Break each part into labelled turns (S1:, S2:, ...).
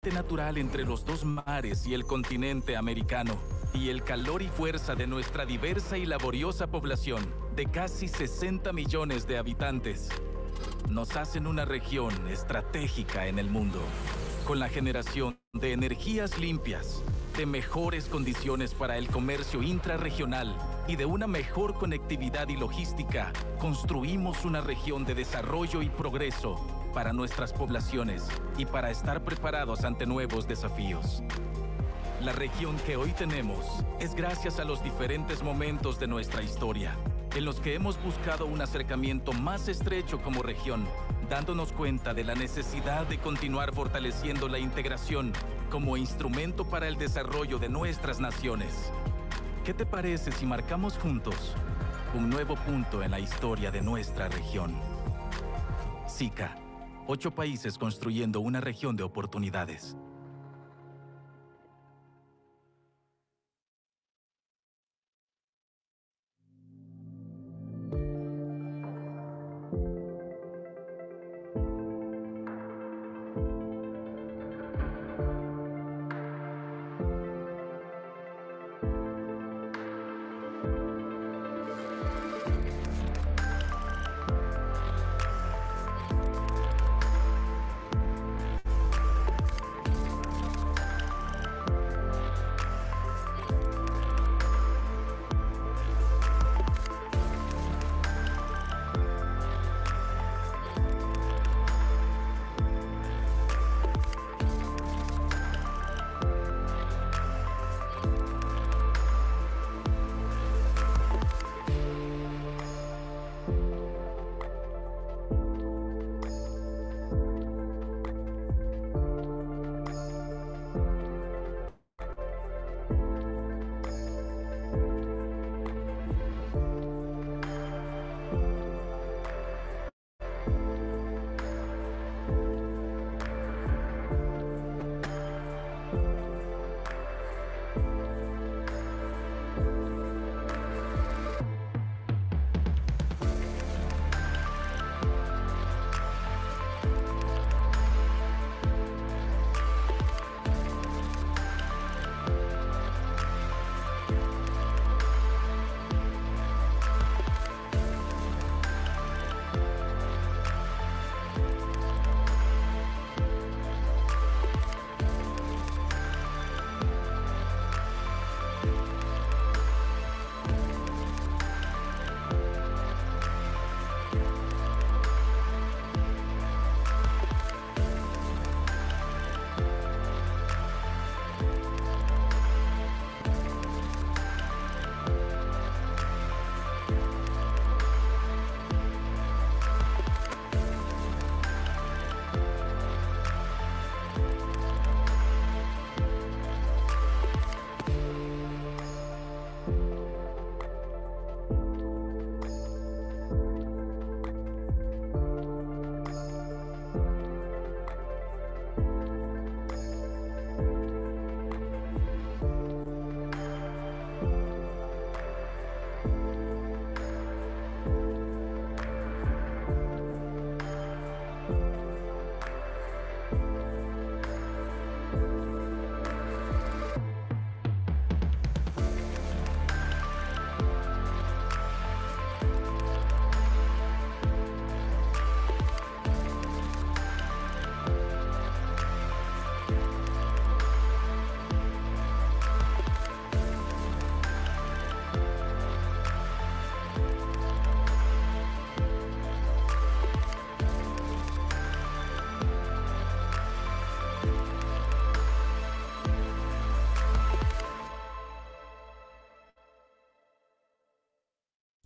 S1: puente natural entre los dos mares y el continente americano, y el calor y fuerza de nuestra diversa y laboriosa población, de casi 60 millones de habitantes, nos hacen una región estratégica en el mundo, con la generación de energías limpias, de mejores condiciones para el comercio intrarregional y de una mejor conectividad y logística. Construimos una región de desarrollo y progreso para nuestras poblaciones y para estar preparados ante nuevos desafíos. La región que hoy tenemos es gracias a los diferentes momentos de nuestra historia, en los que hemos buscado un acercamiento más estrecho como región, dándonos cuenta de la necesidad de continuar fortaleciendo la integración como instrumento para el desarrollo de nuestras naciones. ¿Qué te parece si marcamos juntos un nuevo punto en la historia de nuestra región? SICA, 8 países construyendo una región de oportunidades.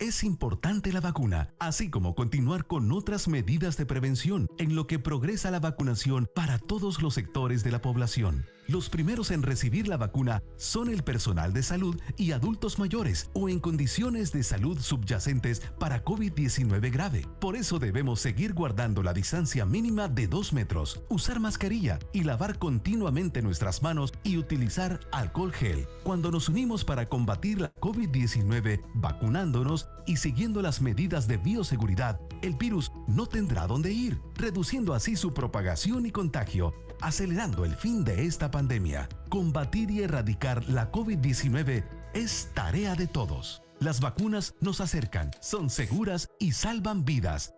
S2: Es importante la vacuna, así como continuar con otras medidas de prevención, en lo que progresa la vacunación para todos los sectores de la población. Los primeros en recibir la vacuna son el personal de salud y adultos mayores o en condiciones de salud subyacentes para COVID-19 grave. Por eso debemos seguir guardando la distancia mínima de 2 metros, usar mascarilla y lavar continuamente nuestras manos y utilizar alcohol gel. Cuando nos unimos para combatir la COVID-19, vacunándonos y siguiendo las medidas de bioseguridad, el virus no tendrá dónde ir, reduciendo así su propagación y contagio. acelerando el fin de esta pandemia. Combatir y erradicar la COVID-19 es tarea de todos. Las vacunas nos acercan, son seguras y salvan vidas.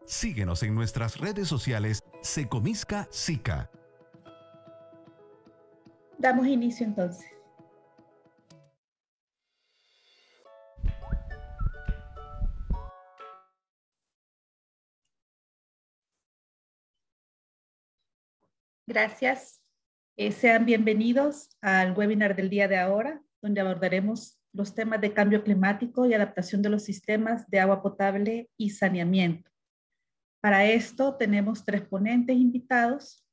S2: Síguenos en nuestras redes sociales Secomisca SICA.
S3: Damos inicio entonces. Gracias. Sean bienvenidos al webinar del día de ahora, donde abordaremos los temas de cambio climático y adaptación de los sistemas de agua potable y saneamiento. Para esto tenemos 3 ponentes invitados.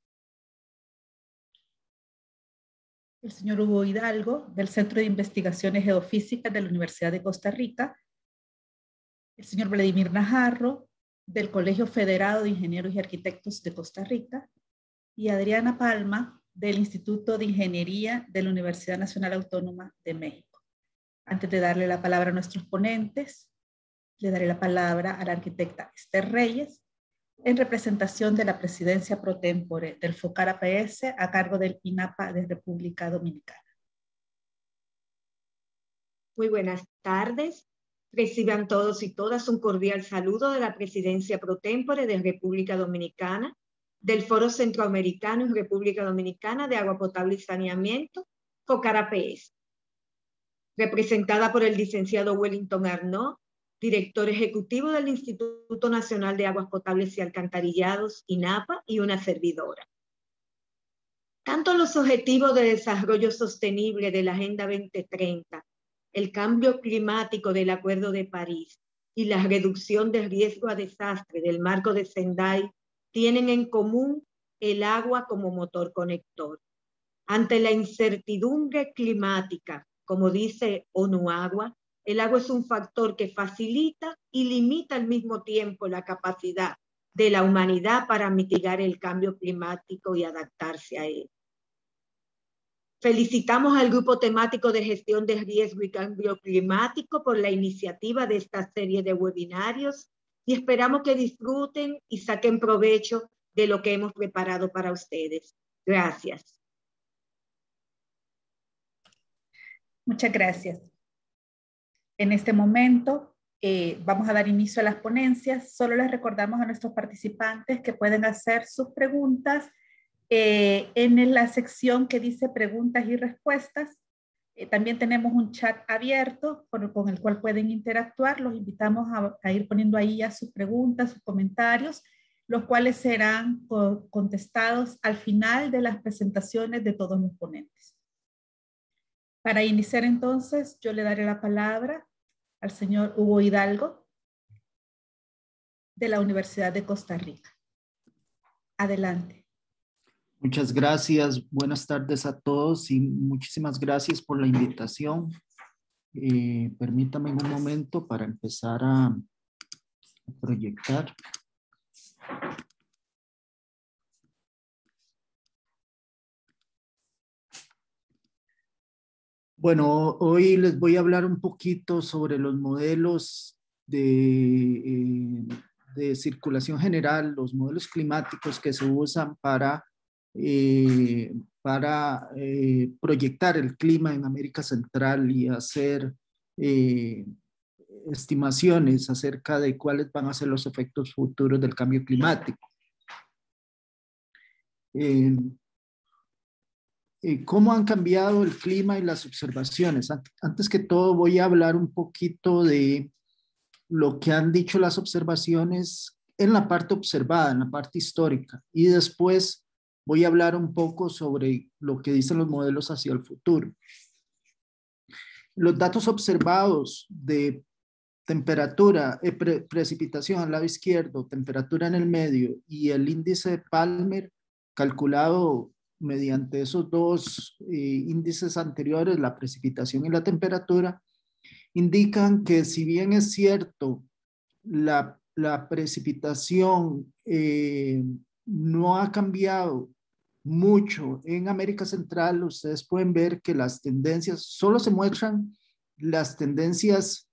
S3: El señor Hugo Hidalgo, del Centro de Investigaciones Geofísicas de la Universidad de Costa Rica. El señor Vladimir Najarro, del Colegio Federado de Ingenieros y Arquitectos de Costa Rica. Y Adriana Palma, del Instituto de Ingeniería de la Universidad Nacional Autónoma de México. Antes de darle la palabra a nuestros ponentes, le daré la palabra a la arquitecta Esther Reyes, en representación de la presidencia pro tempore del FOCAR APS a cargo del INAPA de República Dominicana.
S4: Muy buenas tardes. Reciban todos y todas un cordial saludo de la presidencia pro tempore de República Dominicana, del Foro Centroamericano y República Dominicana de Agua Potable y Saneamiento, FOCAR APS, representada por el licenciado Wellington Arnaud, director ejecutivo del Instituto Nacional de Aguas Potables y Alcantarillados, INAPA, y una servidora. Tanto los objetivos de desarrollo sostenible de la Agenda 2030, el cambio climático del Acuerdo de París y la reducción del riesgo a desastre del Marco de Sendai tienen en común el agua como motor conector. Ante la incertidumbre climática, como dice ONU Agua, el agua es un factor que facilita y limita al mismo tiempo la capacidad de la humanidad para mitigar el cambio climático y adaptarse a él. Felicitamos al Grupo Temático de Gestión de Riesgo y Cambio Climático por la iniciativa de esta serie de webinarios y esperamos que disfruten y saquen provecho de lo que hemos preparado para ustedes. Gracias.
S3: Muchas gracias. En este momento vamos a dar inicio a las ponencias. Solo les recordamos a nuestros participantes que pueden hacer sus preguntas en la sección que dice preguntas y respuestas. También tenemos un chat abierto con el cual pueden interactuar. Los invitamos a ir poniendo ahí ya sus preguntas, sus comentarios, los cuales serán contestados al final de las presentaciones de todos los ponentes. Para iniciar entonces, yo le daré la palabra al señor Hugo Hidalgo de la Universidad de Costa Rica. Adelante.
S5: Muchas gracias. Buenas tardes a todos y muchísimas gracias por la invitación. Permítame un momento para empezar a proyectar. Bueno, hoy les voy a hablar un poquito sobre los modelos de circulación general, los modelos climáticos que se usan para proyectar el clima en América Central y hacer estimaciones acerca de cuáles van a ser los efectos futuros del cambio climático. ¿Cómo han cambiado el clima y las observaciones? Antes que todo voy a hablar un poquito de lo que han dicho las observaciones en la parte observada, en la parte histórica, y después voy a hablar un poco sobre lo que dicen los modelos hacia el futuro. Los datos observados de temperatura, precipitación al lado izquierdo, temperatura en el medio y el índice de Palmer calculado mediante esos dos índices anteriores, la precipitación y la temperatura, indican que si bien es cierto la precipitación no ha cambiado mucho en América Central, ustedes pueden ver que las tendencias, solo se muestran las tendencias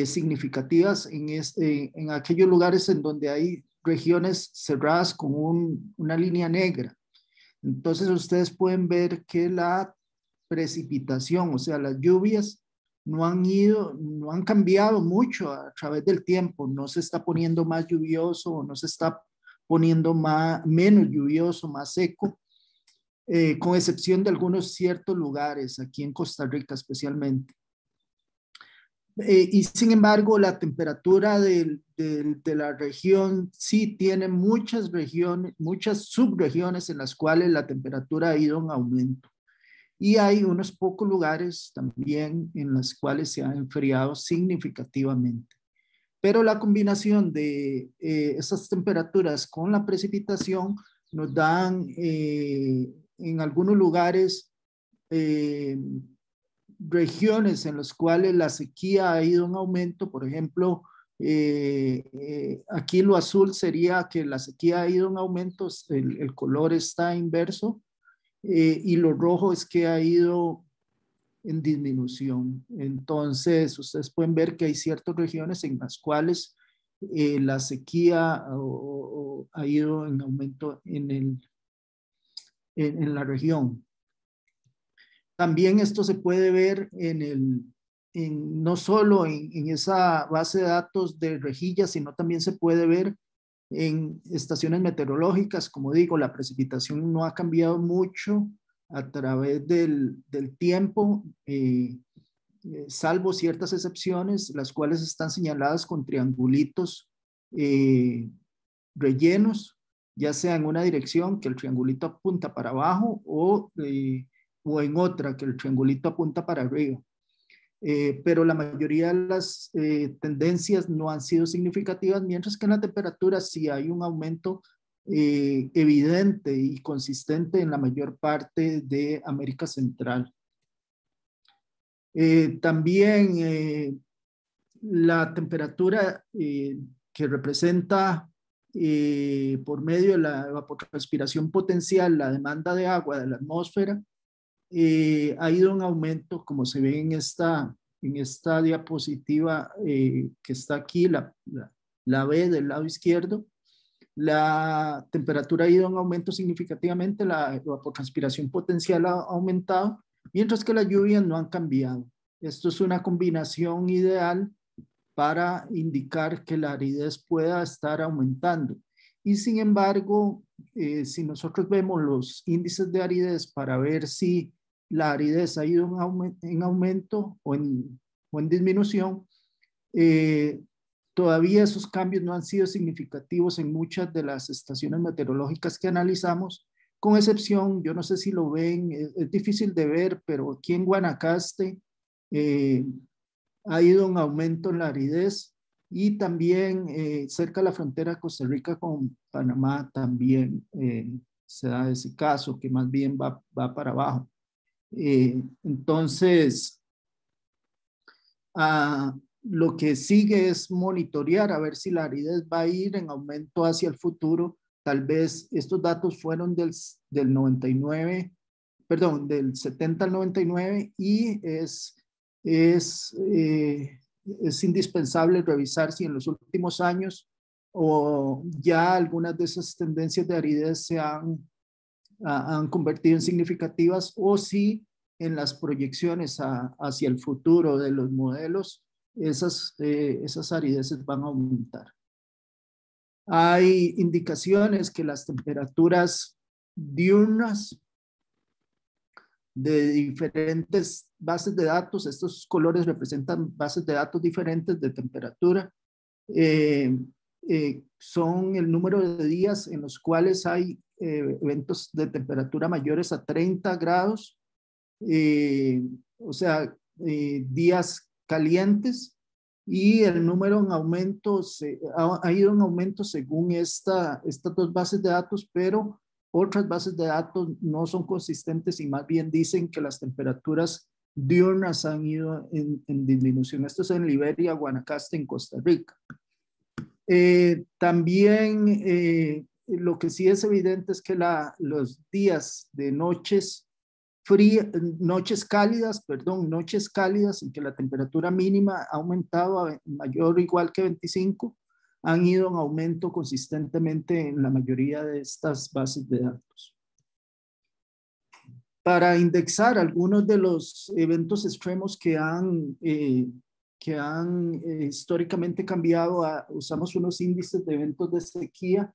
S5: significativas en aquellos lugares en donde hay regiones cerradas con una línea negra. Entonces ustedes pueden ver que la precipitación, o sea, las lluvias no han cambiado mucho a través del tiempo. No se está poniendo más lluvioso, no se está poniendo menos lluvioso, más seco, con excepción de algunos ciertos lugares, aquí en Costa Rica especialmente. Y sin embargo, la temperatura de la región sí tiene muchas regiones, muchas subregiones en las cuales la temperatura ha ido en aumento. Y hay unos pocos lugares también en los cuales se ha enfriado significativamente. Pero la combinación de esas temperaturas con la precipitación nos dan en algunos lugares regiones en las cuales la sequía ha ido en aumento. Por ejemplo, aquí lo azul sería que la sequía ha ido en aumento, el color está inverso, y lo rojo es que ha ido en disminución. Entonces, ustedes pueden ver que hay ciertas regiones en las cuales la sequía ha ido en aumento en la región. También esto se puede ver no solo en esa base de datos de rejillas, sino también se puede ver en estaciones meteorológicas. Como digo, la precipitación no ha cambiado mucho a través del tiempo, salvo ciertas excepciones, las cuales están señaladas con triangulitos rellenos, ya sea en una dirección que el triangulito apunta para abajo o en otra que el triangulito apunta para arriba. Pero la mayoría de las tendencias no han sido significativas, mientras que en la temperatura sí hay un aumento evidente y consistente en la mayor parte de América Central. También la temperatura que representa por medio de la evapotranspiración potencial la demanda de agua de la atmósfera ha ido en aumento, como se ve en esta diapositiva que está aquí, la B del lado izquierdo. La temperatura ha ido en aumento significativamente, la evapotranspiración potencial ha aumentado, mientras que las lluvias no han cambiado. Esto es una combinación ideal para indicar que la aridez pueda estar aumentando. Y sin embargo, si nosotros vemos los índices de aridez para ver si la aridez ha ido en aumento o en disminución, todavía esos cambios no han sido significativos en muchas de las estaciones meteorológicas que analizamos, con excepción, yo no sé si lo ven, es difícil de ver, pero aquí en Guanacaste ha ido en aumento en la aridez, y también cerca de la frontera de Costa Rica con Panamá también se da ese caso, que más bien va para abajo. Entonces, lo que sigue es monitorear a ver si la aridez va a ir en aumento hacia el futuro. Tal vez estos datos fueron del 70 al 99, y es indispensable revisar si en los últimos años o ya algunas de esas tendencias de aridez se han convertido en significativas, o si en las proyecciones hacia el futuro de los modelos esas arideces van a aumentar. Hay indicaciones que las temperaturas diurnas de diferentes bases de datos, estos colores representan bases de datos diferentes de temperatura, son el número de días en los cuales hay eventos de temperatura mayores a 30 grados, o sea, días calientes, y el número en aumento ha ido en aumento según estas dos bases de datos, pero otras bases de datos no son consistentes y más bien dicen que las temperaturas diurnas han ido en disminución. Esto es en Liberia, Guanacaste, en Costa Rica. También lo que sí es evidente es que los días de noches cálidas, en que la temperatura mínima ha aumentado a mayor o igual que 25, han ido en aumento consistentemente en la mayoría de estas bases de datos. Para indexar algunos de los eventos extremos que han históricamente cambiado, usamos unos índices de eventos de sequía.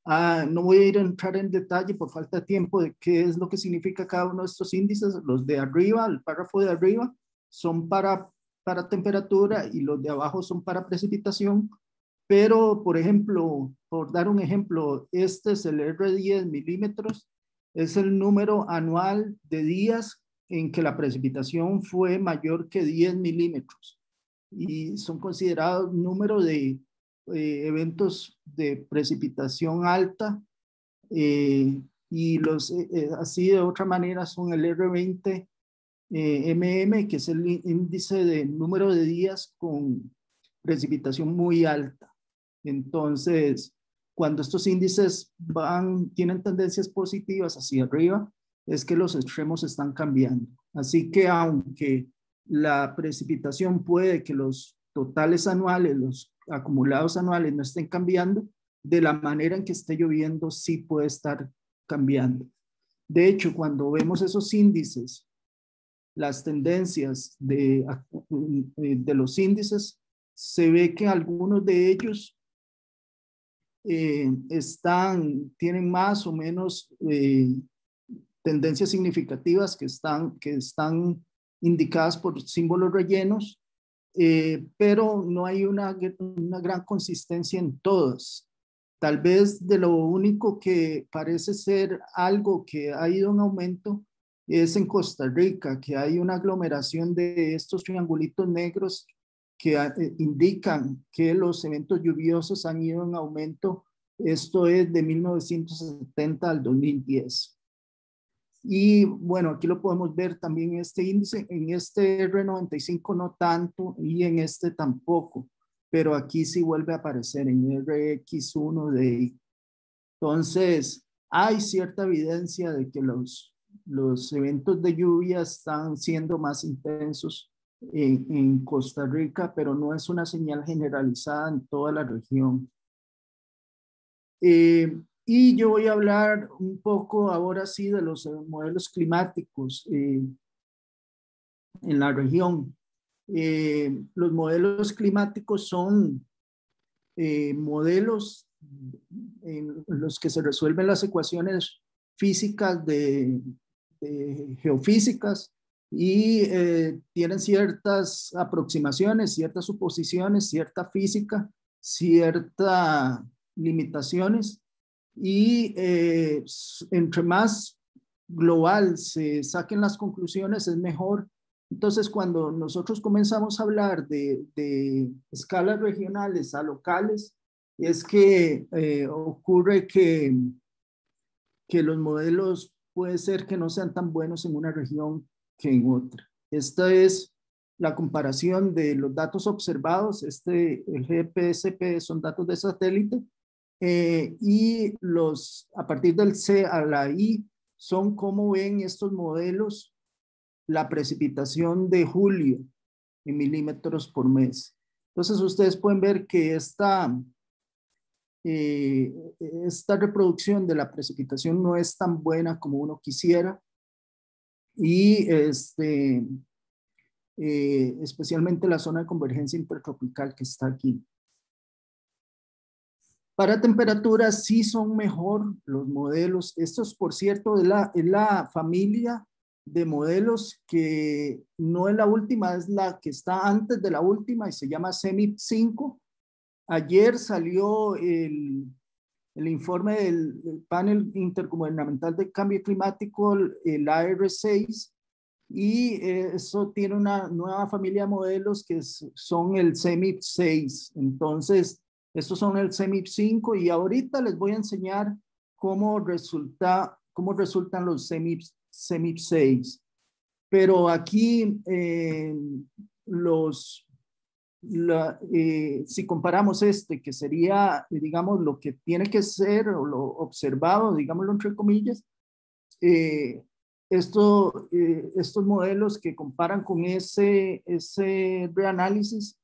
S5: No voy a entrar en detalle por falta de tiempo de qué es lo que significa cada uno de estos índices. Los de arriba, el párrafo de arriba, son para temperatura y los de abajo son para precipitación. Pero, por ejemplo, por dar un ejemplo, este es el R10 milímetros, es el número anual de días en que la precipitación fue mayor que 10 milímetros. Y son considerados número de eventos de precipitación alta, y así de otra manera son el R20 que es el índice de número de días con precipitación muy alta. Entonces, cuando estos índices tienen tendencias positivas hacia arriba, es que los extremos están cambiando. Así que aunque la precipitación puede que los totales anuales, los acumulados anuales no estén cambiando, de la manera en que esté lloviendo sí puede estar cambiando. De hecho, cuando vemos esos índices, las tendencias de los índices, se ve que algunos de ellos tienen más o menos tendencias significativas que están indicadas por símbolos rellenos, pero no hay una gran consistencia en todas. Tal vez de lo único que parece ser algo que ha ido en aumento es en Costa Rica, que hay una aglomeración de estos triangulitos negros que indican que los eventos lluviosos han ido en aumento. Esto es de 1970 al 2010. Y bueno, aquí lo podemos ver también en este índice, en este R95 no tanto y en este tampoco, pero aquí sí vuelve a aparecer en RX1 de. Entonces, hay cierta evidencia de que los eventos de lluvia están siendo más intensos en Costa Rica, pero no es una señal generalizada en toda la región. Y yo voy a hablar un poco ahora sí de los modelos climáticos en la región. Los modelos climáticos son modelos en los que se resuelven las ecuaciones físicas de geofísicas y tienen ciertas aproximaciones, ciertas suposiciones, cierta física, ciertas limitaciones, y entre más global se saquen las conclusiones es mejor. Entonces, cuando nosotros comenzamos a hablar de escalas regionales a locales, es que ocurre que los modelos puede ser que no sean tan buenos en una región que en otra. Esta es la comparación de los datos observados. El GPSP son datos de satélite, y a partir del C a la I son cómo ven estos modelos la precipitación de julio en milímetros por mes. Entonces ustedes pueden ver que esta reproducción de la precipitación no es tan buena como uno quisiera, y especialmente la zona de convergencia intertropical que está aquí. Para temperaturas sí son mejor los modelos. Estos, por cierto, es la familia de modelos que no es la última, es la que está antes de la última y se llama CEMIP 5. Ayer salió el informe del Panel Intergubernamental de Cambio Climático, el AR6, y eso tiene una nueva familia de modelos que son el CEMIP 6. Entonces, estos son el CEMIP 5 y ahorita les voy a enseñar cómo resultan los CEMIP 6. Pero aquí si comparamos que sería, digamos, lo que tiene que ser o lo observado, digámoslo entre comillas, estos modelos que comparan con ese reanálisis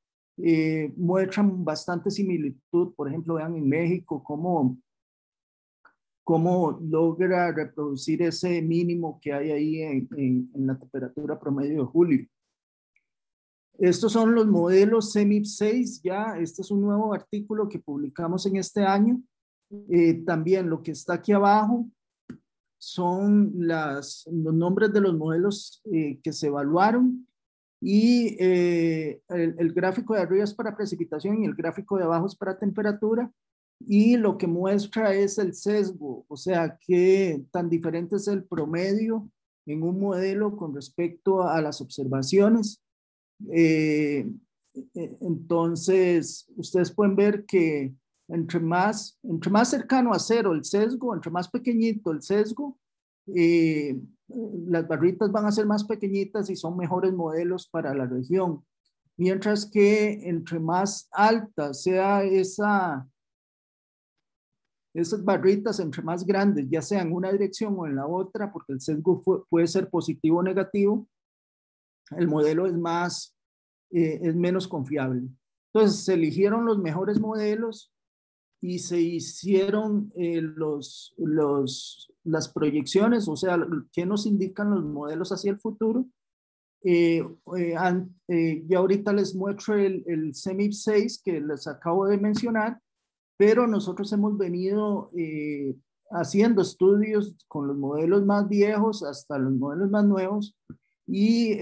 S5: muestran bastante similitud. Por ejemplo, vean en México cómo logra reproducir ese mínimo que hay ahí en la temperatura promedio de julio. Estos son los modelos CEMIP 6 ya. Este es un nuevo artículo que publicamos en este año. También lo que está aquí abajo son los nombres de los modelos que se evaluaron, y el gráfico de arriba es para precipitación y el gráfico de abajo es para temperatura, y lo que muestra es el sesgo, o sea, qué tan diferente es el promedio en un modelo con respecto a las observaciones. Entonces, ustedes pueden ver que entre más cercano a cero el sesgo, entre más pequeñito el sesgo, las barritas van a ser más pequeñitas y son mejores modelos para la región. Mientras que entre más alta sea esas barritas, entre más grandes, ya sea en una dirección o en la otra, porque el sesgo puede ser positivo o negativo, el modelo es menos confiable. Entonces, se eligieron los mejores modelos y se hicieron las proyecciones, o sea, qué nos indican los modelos hacia el futuro. Ya ahorita les muestro el CEMIP 6 que les acabo de mencionar, pero nosotros hemos venido haciendo estudios con los modelos más viejos hasta los modelos más nuevos, y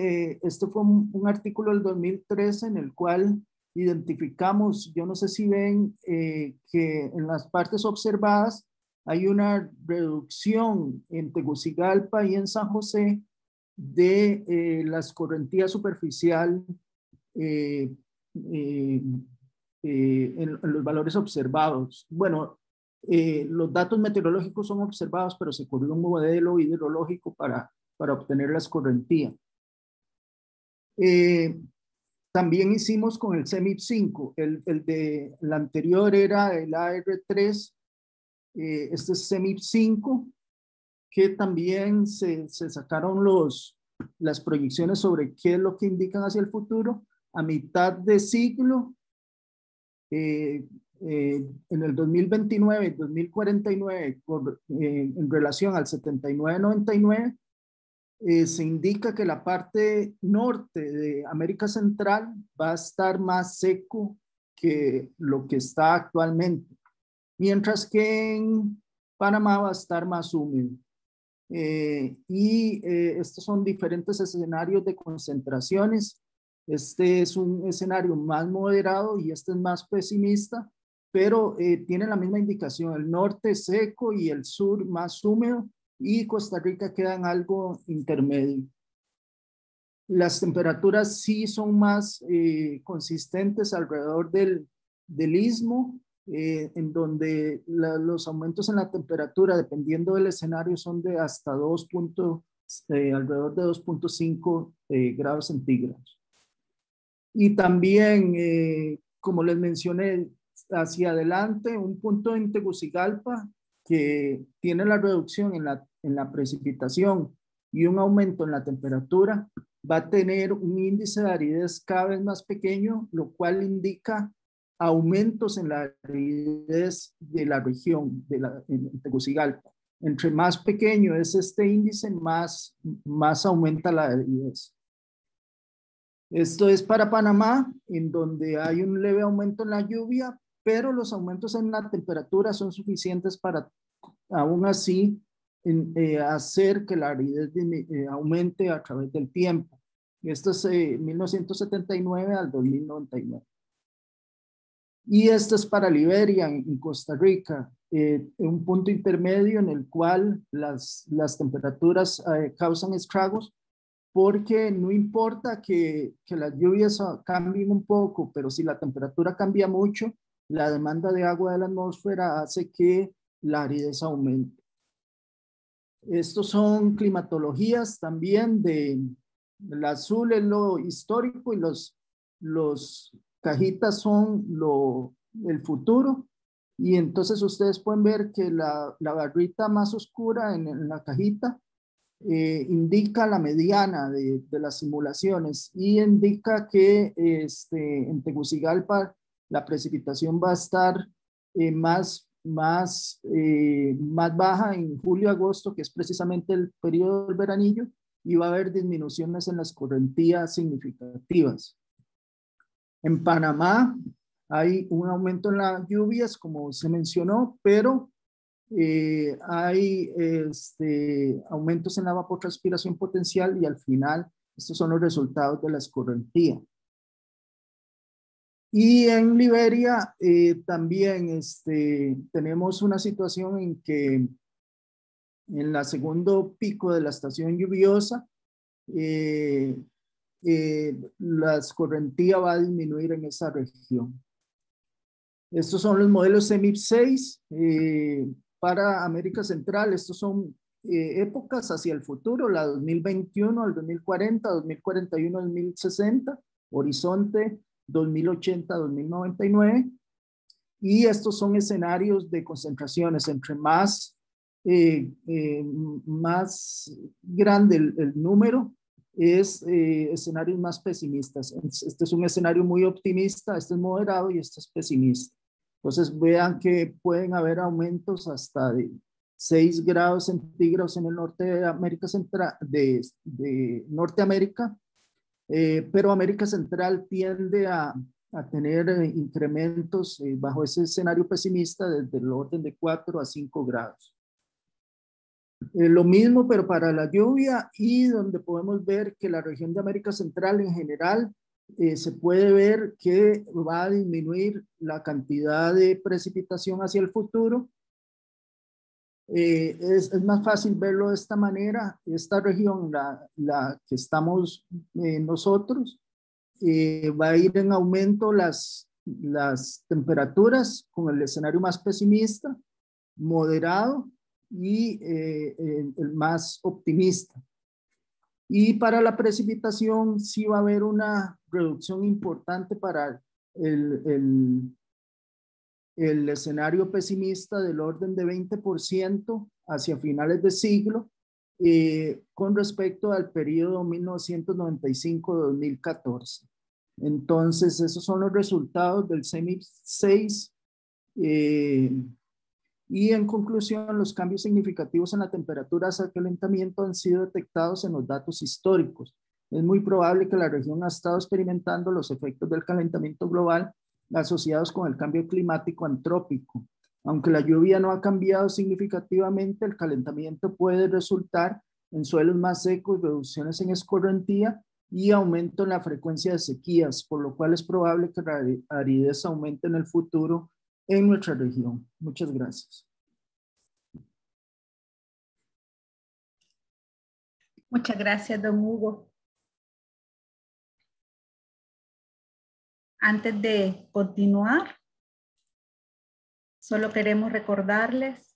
S5: este fue un artículo del 2013 en el cual identificamos, yo no sé si ven que en las partes observadas hay una reducción en Tegucigalpa y en San José de la escorrentía superficial en los valores observados. Bueno, los datos meteorológicos son observados, pero se corrió un modelo hidrológico para obtener la escorrentía. También hicimos con el CEMIP 5, el anterior era el AR3, este es CEMIP 5, que también se sacaron las proyecciones sobre qué es lo que indican hacia el futuro a mitad de siglo. En el 2029, 2049, en relación al 79-99, se indica que la parte norte de América Central va a estar más seco que lo que está actualmente, mientras que en Panamá va a estar más húmedo. Estos son diferentes escenarios de concentraciones. Este es un escenario más moderado y este es más pesimista, pero tiene la misma indicación: el norte seco y el sur más húmedo, y Costa Rica queda en algo intermedio. Las temperaturas sí son más consistentes alrededor del istmo, en donde los aumentos en la temperatura, dependiendo del escenario, son de hasta alrededor de 2.5 grados centígrados. Y también, como les mencioné, hacia adelante, un punto en Tegucigalpa que tiene la reducción en la precipitación y un aumento en la temperatura, va a tener un índice de aridez cada vez más pequeño, lo cual indica aumentos en la aridez de la región en Tegucigalpa. Entre más pequeño es este índice, más aumenta la aridez. Esto es para Panamá, en donde hay un leve aumento en la lluvia, pero los aumentos en la temperatura son suficientes para aún así hacer que la aridez aumente a través del tiempo. Esto es 1979 al 2099. Y esto es para Liberia, en Costa Rica, un punto intermedio en el cual las temperaturas causan estragos, porque no importa que las lluvias cambien un poco, pero si la temperatura cambia mucho, la demanda de agua de la atmósfera hace que la aridez aumente. Estos son climatologías también el azul es lo histórico y los cajitas son el futuro. Y entonces ustedes pueden ver que la barrita más oscura en la cajita indica la mediana de las simulaciones y indica que en Tegucigalpa la precipitación va a estar más baja en julio-agosto, que es precisamente el periodo del veranillo, y va a haber disminuciones en las correntías significativas. En Panamá hay un aumento en las lluvias, como se mencionó, pero hay aumentos en la evapotranspiración potencial y al final estos son los resultados de la escorrentía. Y en Liberia también tenemos una situación en que en el segundo pico de la estación lluviosa la escorrentía va a disminuir en esa región. Estos son los modelos CEMIP 6 para América Central. Estos son épocas hacia el futuro, la 2021 al 2040, 2041 al 2060, horizonte 2080-2099, y estos son escenarios de concentraciones. Entre más grande el número, es escenarios más pesimistas. Este es un escenario muy optimista, este es moderado y este es pesimista. Entonces vean que pueden haber aumentos hasta de 6 grados centígrados en el norte de América Central, de Norteamérica, pero América Central tiende a tener incrementos bajo ese escenario pesimista desde el orden de 4 a 5 grados. Lo mismo, pero para la lluvia, y donde podemos ver que la región de América Central en general se puede ver que va a disminuir la cantidad de precipitación hacia el futuro. Es más fácil verlo de esta manera. Esta región, la que estamos nosotros, va a ir en aumento las temperaturas con el escenario más pesimista, moderado y el más optimista. Y para la precipitación sí va a haber una reducción importante para el escenario pesimista del orden de 20% hacia finales de siglo con respecto al periodo 1995-2014. Entonces, esos son los resultados del CEMIP 6. Y en conclusión, los cambios significativos en la temperatura hacia el calentamiento han sido detectados en los datos históricos. Es muy probable que la región ha estado experimentando los efectos del calentamiento global asociados con el cambio climático antrópico. Aunque la lluvia no ha cambiado significativamente, el calentamiento puede resultar en suelos más secos, reducciones en escorrentía y aumento en la frecuencia de sequías, por lo cual es probable que la aridez aumente en el futuro en nuestra región. Muchas gracias.
S3: Muchas gracias, don Hugo. Antes de continuar, solo queremos recordarles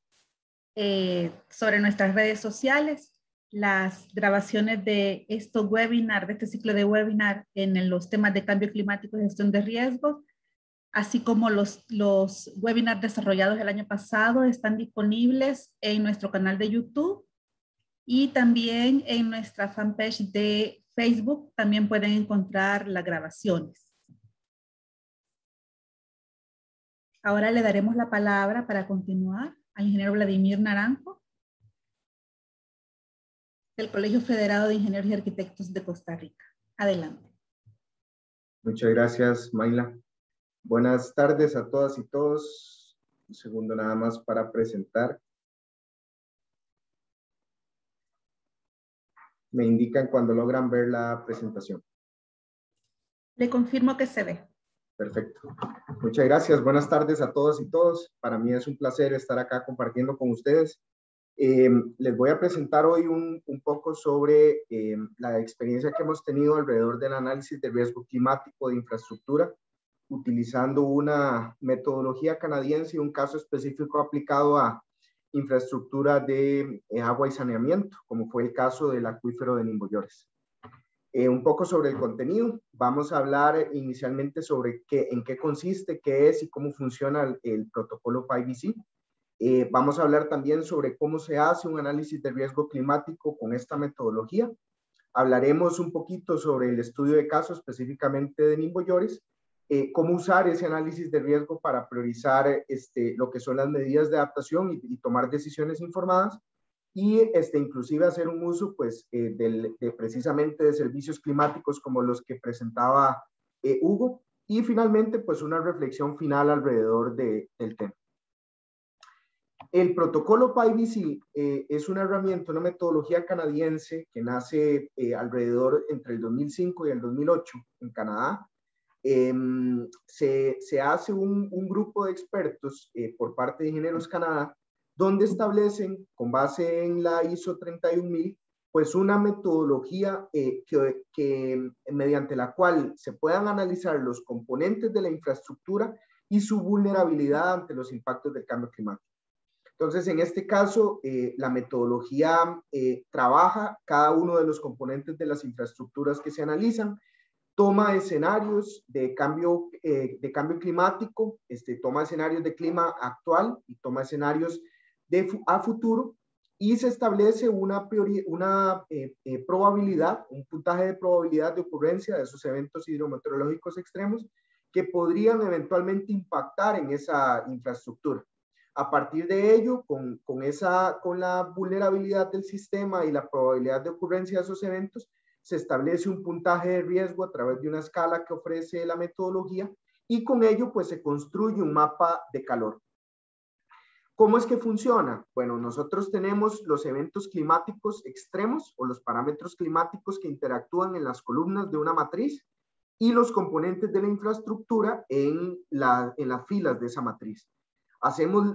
S3: sobre nuestras redes sociales, las grabaciones de estos webinars, de este ciclo de webinar en los temas de cambio climático y gestión de riesgos, así como los webinars desarrollados el año pasado, están disponibles en nuestro canal de YouTube y también en nuestra fanpage de Facebook. También pueden encontrar las grabaciones. Ahora le daremos la palabra para continuar al ingeniero Vladimir Naranjo, del Colegio Federado de Ingenieros y Arquitectos de Costa Rica. Adelante.
S6: Muchas gracias, Mayla. Buenas tardes a todas y todos. Un segundo nada más para presentar. Me indican cuando logran ver la presentación.
S3: Le confirmo que se ve.
S6: Perfecto. Muchas gracias. Buenas tardes a todas y todos. Para mí es un placer estar acá compartiendo con ustedes. Les voy a presentar hoy un poco sobre la experiencia que hemos tenido alrededor del análisis de riesgo climático de infraestructura, utilizando una metodología canadiense y un caso específico aplicado a infraestructura de agua y saneamiento, como fue el caso del acuífero de Nimboyores. Un poco sobre el contenido. Vamos a hablar inicialmente sobre en qué consiste, qué es y cómo funciona el protocolo 5BC. Vamos a hablar también sobre cómo se hace un análisis de riesgo climático con esta metodología. Hablaremos un poquito sobre el estudio de casos, específicamente de Nimbo Lloris, cómo usar ese análisis de riesgo para priorizar lo que son las medidas de adaptación y tomar decisiones informadas, y inclusive hacer un uso pues, precisamente de servicios climáticos como los que presentaba Hugo, y finalmente pues una reflexión final alrededor del tema. El protocolo PIBC es una herramienta, una metodología canadiense que nace alrededor entre el 2005 y el 2008 en Canadá. Se hace un grupo de expertos por parte de Ingenieros Canadá, donde establecen, con base en la ISO 31000, pues una metodología que mediante la cual se puedan analizar los componentes de la infraestructura y su vulnerabilidad ante los impactos del cambio climático. Entonces, en este caso, la metodología trabaja cada uno de los componentes de las infraestructuras que se analizan, toma escenarios de cambio climático, toma escenarios de clima actual y toma escenarios a futuro, y se establece una probabilidad, un puntaje de probabilidad de ocurrencia de esos eventos hidrometeorológicos extremos que podrían eventualmente impactar en esa infraestructura. A partir de ello, con la vulnerabilidad del sistema y la probabilidad de ocurrencia de esos eventos, se establece un puntaje de riesgo a través de una escala que ofrece la metodología, y con ello pues se construye un mapa de calor. ¿Cómo es que funciona? Bueno, nosotros tenemos los eventos climáticos extremos o los parámetros climáticos que interactúan en las columnas de una matriz y los componentes de la infraestructura en las filas de esa matriz.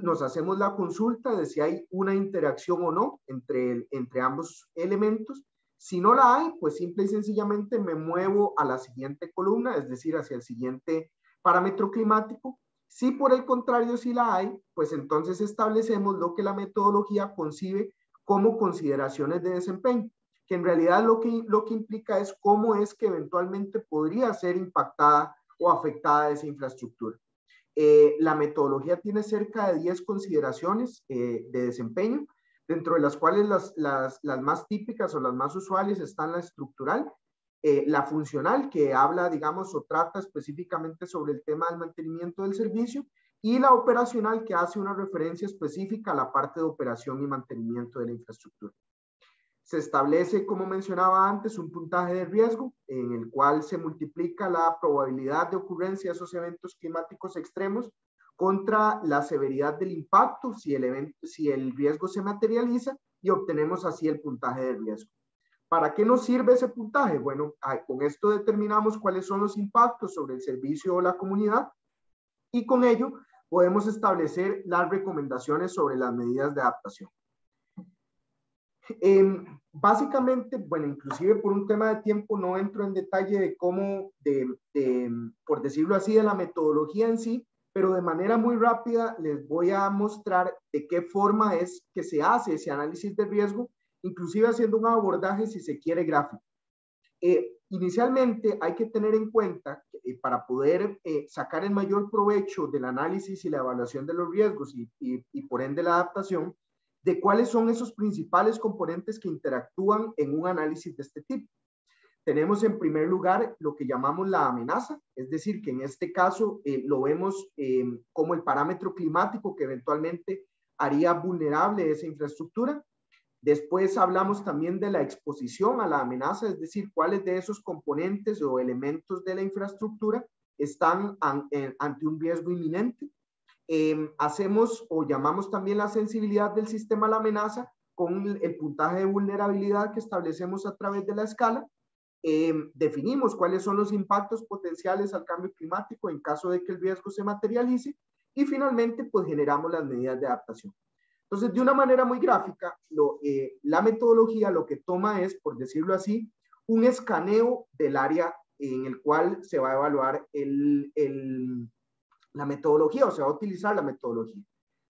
S6: Nos hacemos la consulta de si hay una interacción o no entre ambos elementos. Si no la hay, pues simple y sencillamente me muevo a la siguiente columna, es decir, hacia el siguiente parámetro climático. Si por el contrario sí la hay, pues entonces establecemos lo que la metodología concibe como consideraciones de desempeño, que en realidad lo que implica es cómo es que eventualmente podría ser impactada o afectada esa infraestructura. La metodología tiene cerca de 10 consideraciones de desempeño, dentro de las cuales las más típicas o las más usuales están la estructural, la funcional, que habla, digamos, o trata específicamente sobre el tema del mantenimiento del servicio, y la operacional, que hace una referencia específica a la parte de operación y mantenimiento de la infraestructura. Se establece, como mencionaba antes, un puntaje de riesgo en el cual se multiplica la probabilidad de ocurrencia de esos eventos climáticos extremos contra la severidad del impacto, si el riesgo se materializa, y obtenemos así el puntaje de riesgo. ¿Para qué nos sirve ese puntaje? Bueno, con esto determinamos cuáles son los impactos sobre el servicio o la comunidad, y con ello podemos establecer las recomendaciones sobre las medidas de adaptación. Básicamente, bueno, inclusive por un tema de tiempo no entro en detalle de cómo, por decirlo así, de la metodología en sí, pero de manera muy rápida les voy a mostrar de qué forma es que se hace ese análisis de riesgo, inclusive haciendo un abordaje, si se quiere, gráfico. Inicialmente hay que tener en cuenta que, para poder sacar el mayor provecho del análisis y la evaluación de los riesgos y por ende la adaptación, de cuáles son esos principales componentes que interactúan en un análisis de este tipo. Tenemos en primer lugar lo que llamamos la amenaza, es decir, que en este caso lo vemos como el parámetro climático que eventualmente haría vulnerable esa infraestructura. Después hablamos también de la exposición a la amenaza, es decir, cuáles de esos componentes o elementos de la infraestructura están ante un riesgo inminente. Hacemos o llamamos también la sensibilidad del sistema a la amenaza con el puntaje de vulnerabilidad que establecemos a través de la escala. Definimos cuáles son los impactos potenciales al cambio climático en caso de que el riesgo se materialice, y finalmente pues generamos las medidas de adaptación. Entonces, de una manera muy gráfica, la metodología lo que toma es, por decirlo así, un escaneo del área en el cual se va a evaluar la metodología, o se va a utilizar la metodología.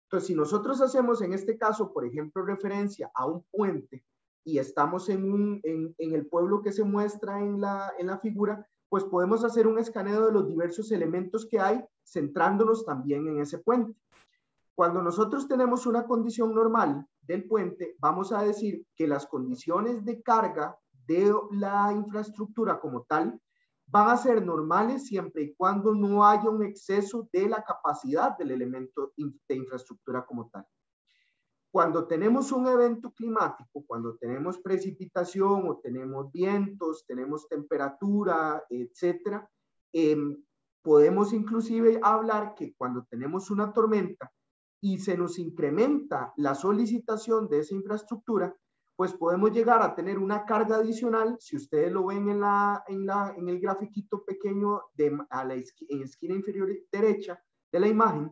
S6: Entonces, si nosotros hacemos en este caso, por ejemplo, referencia a un puente y estamos en el pueblo que se muestra en la figura, pues podemos hacer un escaneo de los diversos elementos que hay, centrándonos también en ese puente. Cuando nosotros tenemos una condición normal del puente, vamos a decir que las condiciones de carga de la infraestructura como tal van a ser normales siempre y cuando no haya un exceso de la capacidad del elemento de infraestructura como tal. Cuando tenemos un evento climático, cuando tenemos precipitación o tenemos vientos, tenemos temperatura, etcétera, podemos inclusive hablar que cuando tenemos una tormenta y se nos incrementa la solicitación de esa infraestructura, pues podemos llegar a tener una carga adicional. Si ustedes lo ven en el grafiquito pequeño en la esquina inferior derecha de la imagen,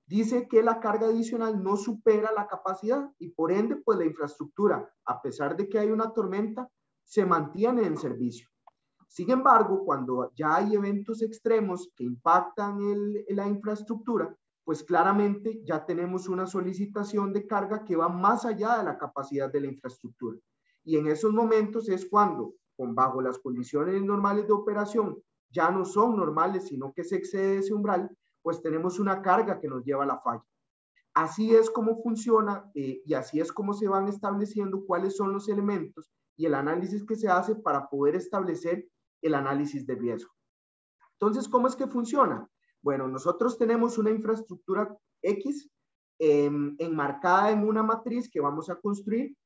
S6: dice que la carga adicional no supera la capacidad y por ende, pues la infraestructura, a pesar de que hay una tormenta, se mantiene en servicio. Sin embargo, cuando ya hay eventos extremos que impactan la infraestructura, pues claramente ya tenemos una solicitación de carga que va más allá de la capacidad de la infraestructura. Y en esos momentos es cuando, bajo las condiciones normales de operación, ya no son normales, sino que se excede ese umbral, pues tenemos una carga que nos lleva a la falla. Así es como funciona y así es como se van estableciendo cuáles son los elementos y el análisis que se hace para poder establecer el análisis de riesgo. Entonces, ¿cómo es que funciona? Bueno, nosotros tenemos una infraestructura X enmarcada en una matriz que vamos a construir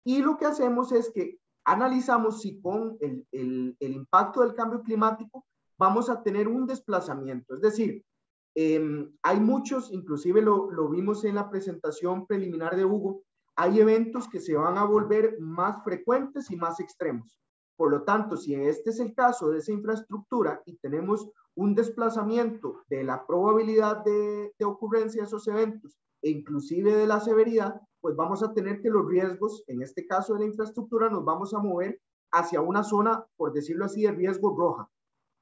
S6: y lo que hacemos es que analizamos si con el impacto del cambio climático vamos a tener un desplazamiento. Es decir, hay muchos, inclusive lo vimos en la presentación preliminar de Hugo, hay eventos que se van a volver más frecuentes y más extremos. Por lo tanto, si este es el caso de esa infraestructura y tenemos un desplazamiento de la probabilidad de ocurrencia de esos eventos e inclusive de la severidad, pues vamos a tener que los riesgos, en este caso de la infraestructura, nos vamos a mover hacia una zona, por decirlo así, de riesgo roja.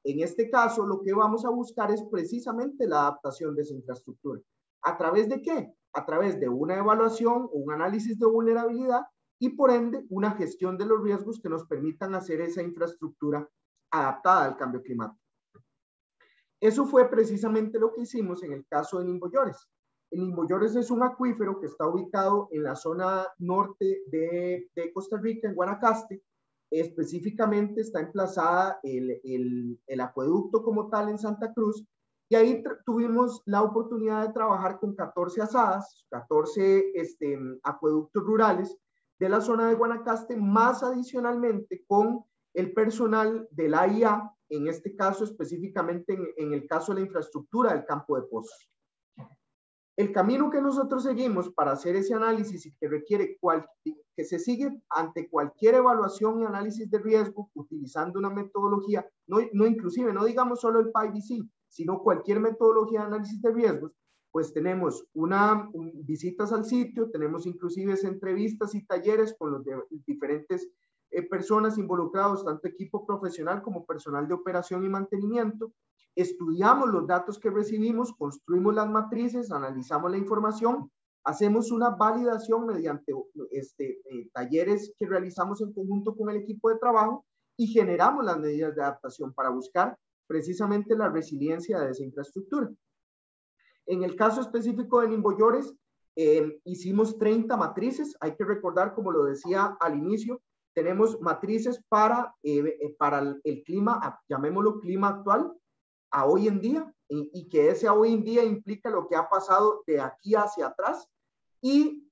S6: En este caso, lo que vamos a buscar es precisamente la adaptación de esa infraestructura. ¿A través de qué? A través de una evaluación o un análisis de vulnerabilidad y por ende una gestión de los riesgos que nos permitan hacer esa infraestructura adaptada al cambio climático. Eso fue precisamente lo que hicimos en el caso de Limbo Llores. El Limbo Llores es un acuífero que está ubicado en la zona norte de Costa Rica, en Guanacaste. Específicamente está emplazada el acueducto como tal en Santa Cruz, y ahí tuvimos la oportunidad de trabajar con 14 asadas, 14 acueductos rurales de la zona de Guanacaste, más adicionalmente con el personal de la AIA, en este caso específicamente en el caso de la infraestructura del campo de pozos. El camino que nosotros seguimos para hacer ese análisis y que requiere que se sigue ante cualquier evaluación y análisis de riesgo utilizando una metodología, no inclusive, no digamos solo el PIBC, sino cualquier metodología de análisis de riesgos, pues tenemos visitas al sitio, tenemos inclusive entrevistas y talleres con los diferentes personas involucrados, tanto equipo profesional como personal de operación y mantenimiento. Estudiamos los datos que recibimos, construimos las matrices, analizamos la información, hacemos una validación mediante talleres que realizamos en conjunto con el equipo de trabajo y generamos las medidas de adaptación para buscar precisamente la resiliencia de esa infraestructura. En el caso específico de Limbo Llores, hicimos 30 matrices. Hay que recordar, como lo decía al inicio, tenemos matrices para el clima, llamémoslo clima actual, a hoy en día, y que ese hoy en día implica lo que ha pasado de aquí hacia atrás, y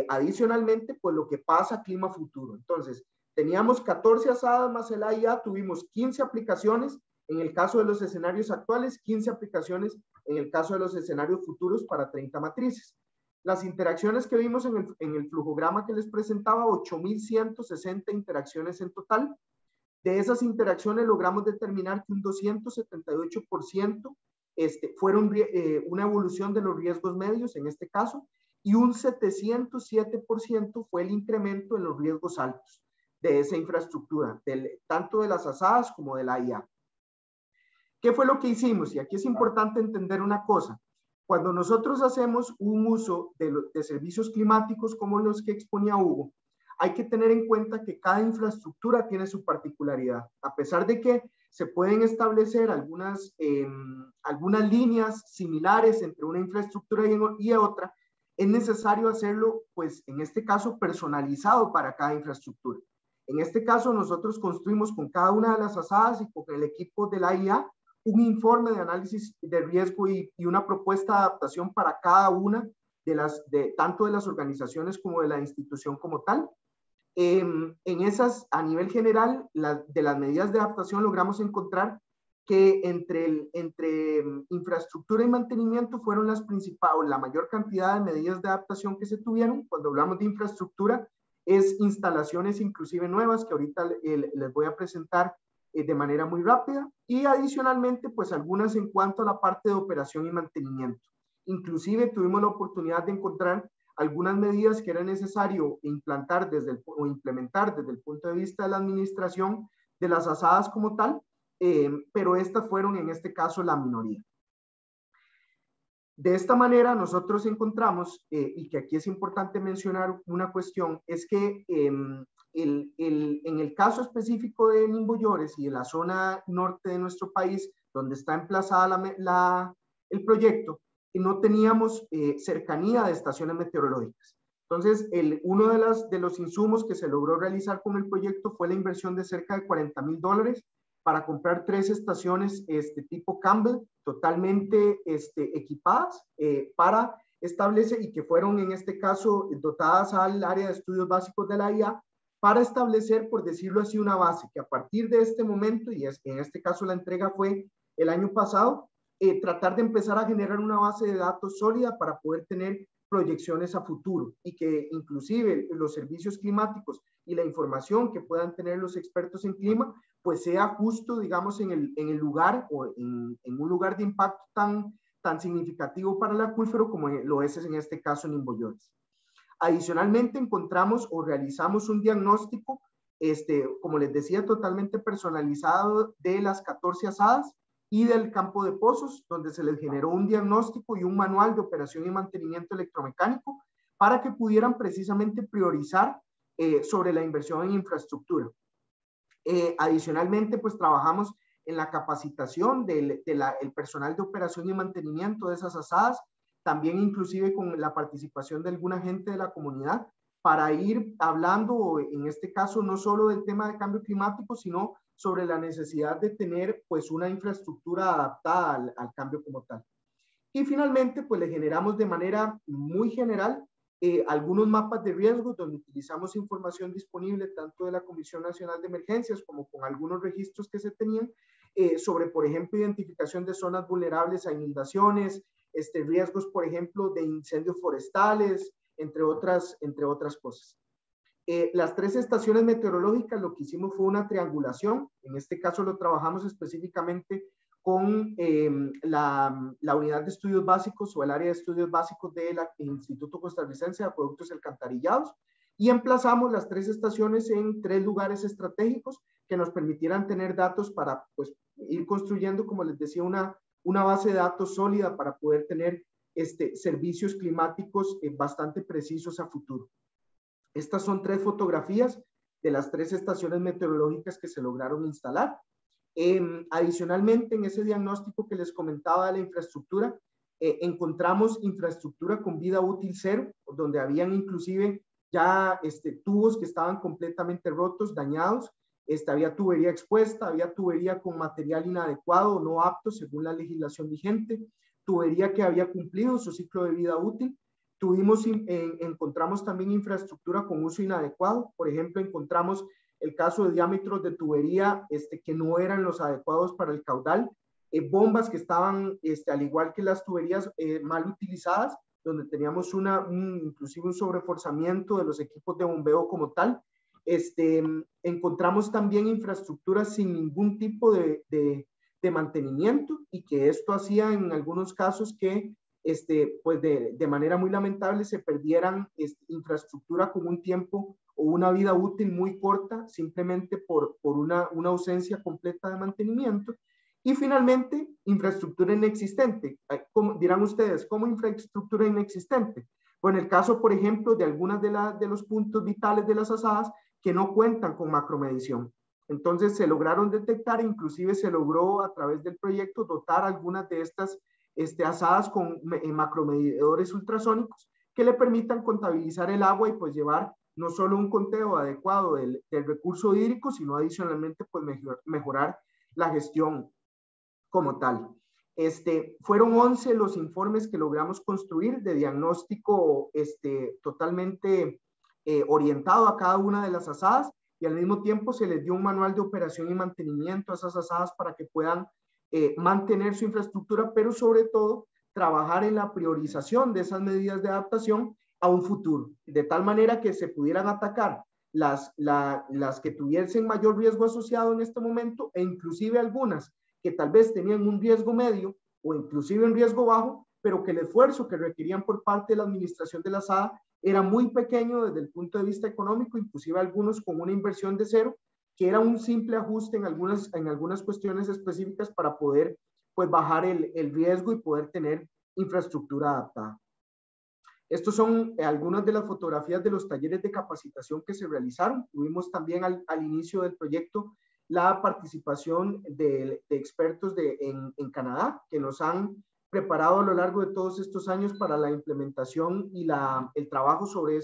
S6: adicionalmente, pues lo que pasa a clima futuro. Entonces, teníamos 14 asadas más el AIA, tuvimos 15 aplicaciones, en el caso de los escenarios actuales, 15 aplicaciones en el caso de los escenarios futuros para 30 matrices. Las interacciones que vimos en el flujograma que les presentaba, 8,160 interacciones en total. De esas interacciones logramos determinar que un 278% fueron una evolución de los riesgos medios en este caso, y un 707% fue el incremento en los riesgos altos de esa infraestructura, tanto de las asadas como de la IA. ¿Qué fue lo que hicimos? Y aquí es importante entender una cosa. Cuando nosotros hacemos un uso de servicios climáticos como los que exponía Hugo, hay que tener en cuenta que cada infraestructura tiene su particularidad. A pesar de que se pueden establecer algunas líneas similares entre una infraestructura y otra, es necesario hacerlo, pues en este caso, personalizado para cada infraestructura. En este caso, nosotros construimos con cada una de las asadas y con el equipo de la AIA un informe de análisis de riesgo y una propuesta de adaptación para cada una tanto de las organizaciones como de la institución como tal. En esas, a nivel general, de las medidas de adaptación logramos encontrar que entre infraestructura y mantenimiento fueron las principales, la mayor cantidad de medidas de adaptación que se tuvieron. Cuando hablamos de infraestructura, es instalaciones inclusive nuevas que ahorita les voy a presentar de manera muy rápida, y adicionalmente pues algunas en cuanto a la parte de operación y mantenimiento. Inclusive tuvimos la oportunidad de encontrar algunas medidas que era necesario implementar desde el punto de vista de la administración de las asadas como tal, pero estas fueron en este caso la minoría. De esta manera nosotros encontramos, y que aquí es importante mencionar una cuestión, es que en el caso específico de Nimboyores y de la zona norte de nuestro país, donde está emplazada el proyecto, no teníamos cercanía de estaciones meteorológicas. Entonces, uno de los insumos que se logró realizar con el proyecto fue la inversión de cerca de $40,000 para comprar 3 estaciones tipo Campbell, totalmente equipadas para establecer, y que fueron en este caso dotadas al área de estudios básicos de la IA, para establecer, por decirlo así, una base que a partir de este momento, y en este caso la entrega fue el año pasado, tratar de empezar a generar una base de datos sólida para poder tener proyecciones a futuro, y que inclusive los servicios climáticos y la información que puedan tener los expertos en clima, pues sea justo, digamos, en el lugar o en un lugar de impacto tan significativo para el acuífero como lo es en este caso en Nimboyores. Adicionalmente encontramos o realizamos un diagnóstico, como les decía, totalmente personalizado de las 14 asadas y del campo de pozos, donde se les generó un diagnóstico y un manual de operación y mantenimiento electromecánico para que pudieran precisamente priorizar sobre la inversión en infraestructura. Adicionalmente, pues trabajamos en la capacitación del personal de operación y mantenimiento de esas asadas, también inclusive con la participación de alguna gente de la comunidad, para ir hablando, en este caso, no solo del tema de cambio climático, sino sobre la necesidad de tener pues una infraestructura adaptada al cambio como tal. Y finalmente, pues le generamos de manera muy general algunos mapas de riesgo donde utilizamos información disponible tanto de la Comisión Nacional de Emergencias como con algunos registros que se tenían sobre, por ejemplo, identificación de zonas vulnerables a inundaciones, riesgos, por ejemplo, de incendios forestales, entre otras cosas. Las 3 estaciones meteorológicas, lo que hicimos fue una triangulación. En este caso lo trabajamos específicamente con la unidad de estudios básicos o el área de estudios básicos del Instituto Costarricense de Acueductos y Alcantarillados, y emplazamos las 3 estaciones en 3 lugares estratégicos que nos permitieran tener datos para pues, ir construyendo, como les decía, una base de datos sólida para poder tener servicios climáticos bastante precisos a futuro. Estas son 3 fotografías de las 3 estaciones meteorológicas que se lograron instalar. Adicionalmente, en ese diagnóstico que les comentaba de la infraestructura, encontramos infraestructura con vida útil 0, donde habían inclusive ya tubos que estaban completamente rotos, dañados, había tubería expuesta, había tubería con material inadecuado o no apto según la legislación vigente, tubería que había cumplido su ciclo de vida útil. Encontramos también infraestructura con uso inadecuado. Por ejemplo, encontramos el caso de diámetros de tubería que no eran los adecuados para el caudal, bombas que estaban, al igual que las tuberías, mal utilizadas, donde teníamos inclusive un sobreforzamiento de los equipos de bombeo como tal. Encontramos también infraestructuras sin ningún tipo de mantenimiento, y que esto hacía en algunos casos que pues de manera muy lamentable se perdieran infraestructura con un tiempo o una vida útil muy corta, simplemente por una ausencia completa de mantenimiento. Y finalmente, infraestructura inexistente. ¿Cómo, dirán ustedes, cómo infraestructura inexistente? Bueno, el caso, por ejemplo, de algunas de los puntos vitales de las asadas que no cuentan con macromedición. Entonces se lograron detectar, inclusive se logró a través del proyecto dotar algunas de estas asadas con macromedidores ultrasónicos que le permitan contabilizar el agua y pues llevar no solo un conteo adecuado del recurso hídrico, sino adicionalmente pues mejorar la gestión como tal. Fueron 11 los informes que logramos construir de diagnóstico totalmente orientado a cada una de las asadas, y al mismo tiempo se les dio un manual de operación y mantenimiento a esas asadas para que puedan mantener su infraestructura, pero sobre todo trabajar en la priorización de esas medidas de adaptación a un futuro, de tal manera que se pudieran atacar las que tuviesen mayor riesgo asociado en este momento, e inclusive algunas que tal vez tenían un riesgo medio o inclusive un riesgo bajo, pero que el esfuerzo que requerían por parte de la administración de la SADA era muy pequeño desde el punto de vista económico, inclusive algunos con una inversión de cero, que era un simple ajuste en algunas cuestiones específicas para poder pues bajar el riesgo y poder tener infraestructura adaptada. Estos son algunas de las fotografías de los talleres de capacitación que se realizaron. Tuvimos también al inicio del proyecto la participación de expertos en Canadá, que nos han preparado a lo largo de todos estos años para la implementación y el trabajo sobre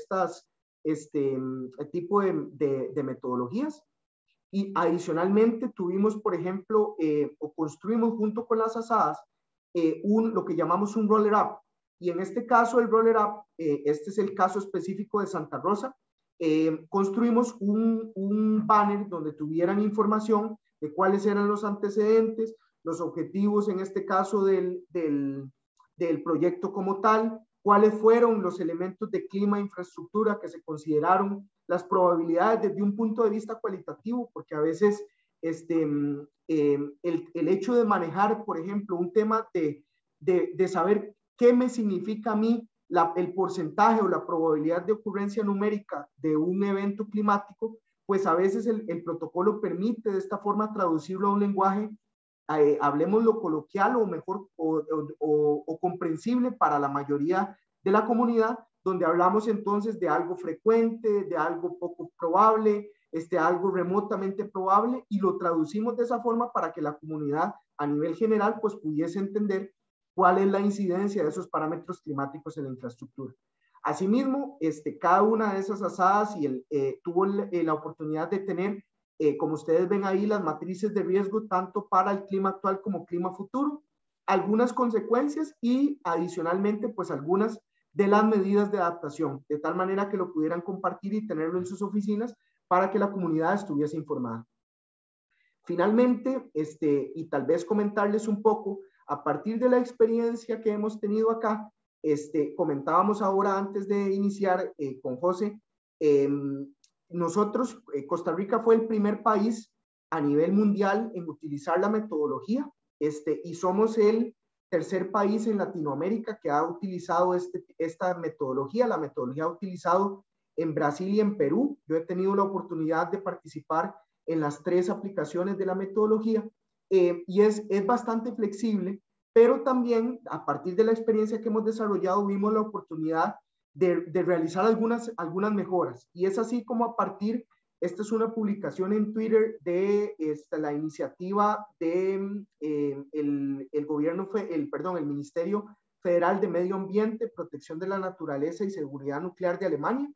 S6: tipo de metodologías. Y adicionalmente tuvimos, por ejemplo, o construimos junto con las asadas lo que llamamos un roller up. Y en este caso, el roller up, este es el caso específico de Santa Rosa, construimos un banner donde tuvieran información de cuáles eran los antecedentes, los objetivos en este caso del proyecto como tal, cuáles fueron los elementos de clima e infraestructura que se consideraron, las probabilidades desde un punto de vista cualitativo, porque a veces el hecho de manejar, por ejemplo, un tema de saber qué me significa a mí el porcentaje o la probabilidad de ocurrencia numérica de un evento climático, pues a veces el protocolo permite de esta forma traducirlo a un lenguaje, hablemoslo coloquial o mejor, o comprensible para la mayoría de la comunidad, donde hablamos entonces de algo frecuente, de algo poco probable, algo remotamente probable, y lo traducimos de esa forma para que la comunidad a nivel general pues pudiese entender cuál es la incidencia de esos parámetros climáticos en la infraestructura. Asimismo, cada una de esas asadas tuvo la oportunidad de tener, como ustedes ven ahí, las matrices de riesgo tanto para el clima actual como clima futuro, algunas consecuencias y adicionalmente pues algunas de las medidas de adaptación, de tal manera que lo pudieran compartir y tenerlo en sus oficinas para que la comunidad estuviese informada. Finalmente, y tal vez comentarles un poco, a partir de la experiencia que hemos tenido acá, comentábamos ahora antes de iniciar con José, nosotros, Costa Rica fue el primer país a nivel mundial en utilizar la metodología, y somos el tercer país en Latinoamérica que ha utilizado esta metodología. La metodología ha utilizado en Brasil y en Perú. Yo he tenido la oportunidad de participar en las 3 aplicaciones de la metodología, y es bastante flexible, pero también a partir de la experiencia que hemos desarrollado vimos la oportunidad de realizar algunas mejoras, y es así como a partir, esta es una publicación en Twitter de la iniciativa de el Ministerio Federal de Medio Ambiente, Protección de la Naturaleza y Seguridad Nuclear de Alemania,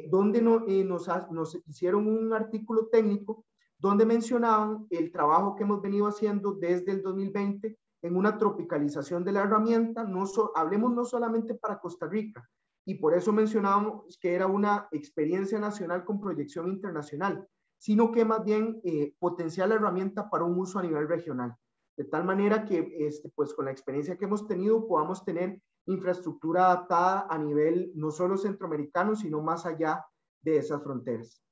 S6: donde nos hicieron un artículo técnico donde mencionaban el trabajo que hemos venido haciendo desde el 2020 en una tropicalización de la herramienta, hablemos no solamente para Costa Rica, y por eso mencionábamos que era una experiencia nacional con proyección internacional, sino que más bien potenciar la herramienta para un uso a nivel regional, de tal manera que pues con la experiencia que hemos tenido podamos tener infraestructura adaptada a nivel no solo centroamericano, sino más allá de esas fronteras.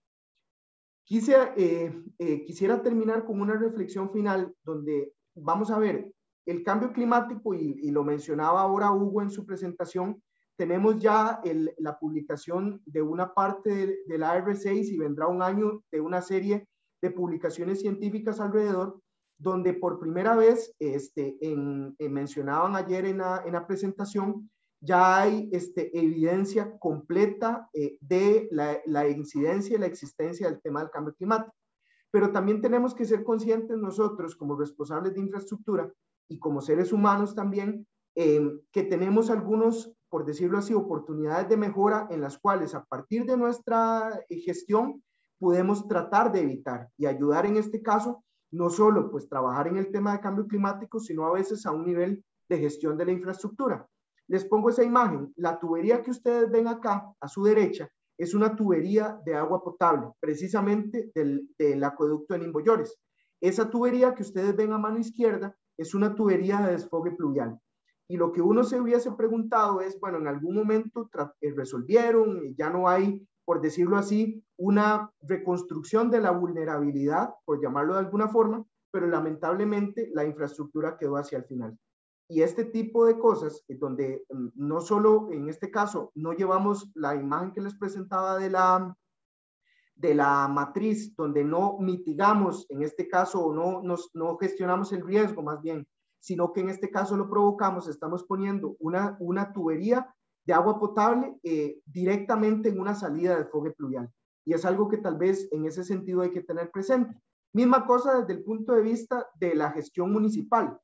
S6: Quisiera terminar con una reflexión final donde vamos a ver el cambio climático, y lo mencionaba ahora Hugo en su presentación. Tenemos ya la publicación de una parte de la AR6 y vendrá un año de una serie de publicaciones científicas alrededor, donde por primera vez, mencionaban ayer en la presentación, ya hay evidencia completa de la incidencia y la existencia del tema del cambio climático. Pero también tenemos que ser conscientes nosotros como responsables de infraestructura y como seres humanos también, que tenemos algunos, por decirlo así, oportunidades de mejora en las cuales a partir de nuestra gestión podemos tratar de evitar y ayudar en este caso, no solo pues trabajar en el tema de cambio climático, sino a veces a un nivel de gestión de la infraestructura. Les pongo esa imagen. La tubería que ustedes ven acá a su derecha es una tubería de agua potable, precisamente del acueducto de Nimboyores. Esa tubería que ustedes ven a mano izquierda es una tubería de desfogue pluvial. Y lo que uno se hubiese preguntado es, bueno, en algún momento resolvieron, ya no hay, por decirlo así, una reconstrucción de la vulnerabilidad, por llamarlo de alguna forma, pero lamentablemente la infraestructura quedó hacia el final. Y este tipo de cosas, donde no solo en este caso no llevamos la imagen que les presentaba de la matriz, donde no mitigamos, en este caso, no gestionamos el riesgo más bien, sino que en este caso lo provocamos, estamos poniendo una tubería de agua potable directamente en una salida de desfogue pluvial. Y es algo que tal vez en ese sentido hay que tener presente. Misma cosa desde el punto de vista de la gestión municipal.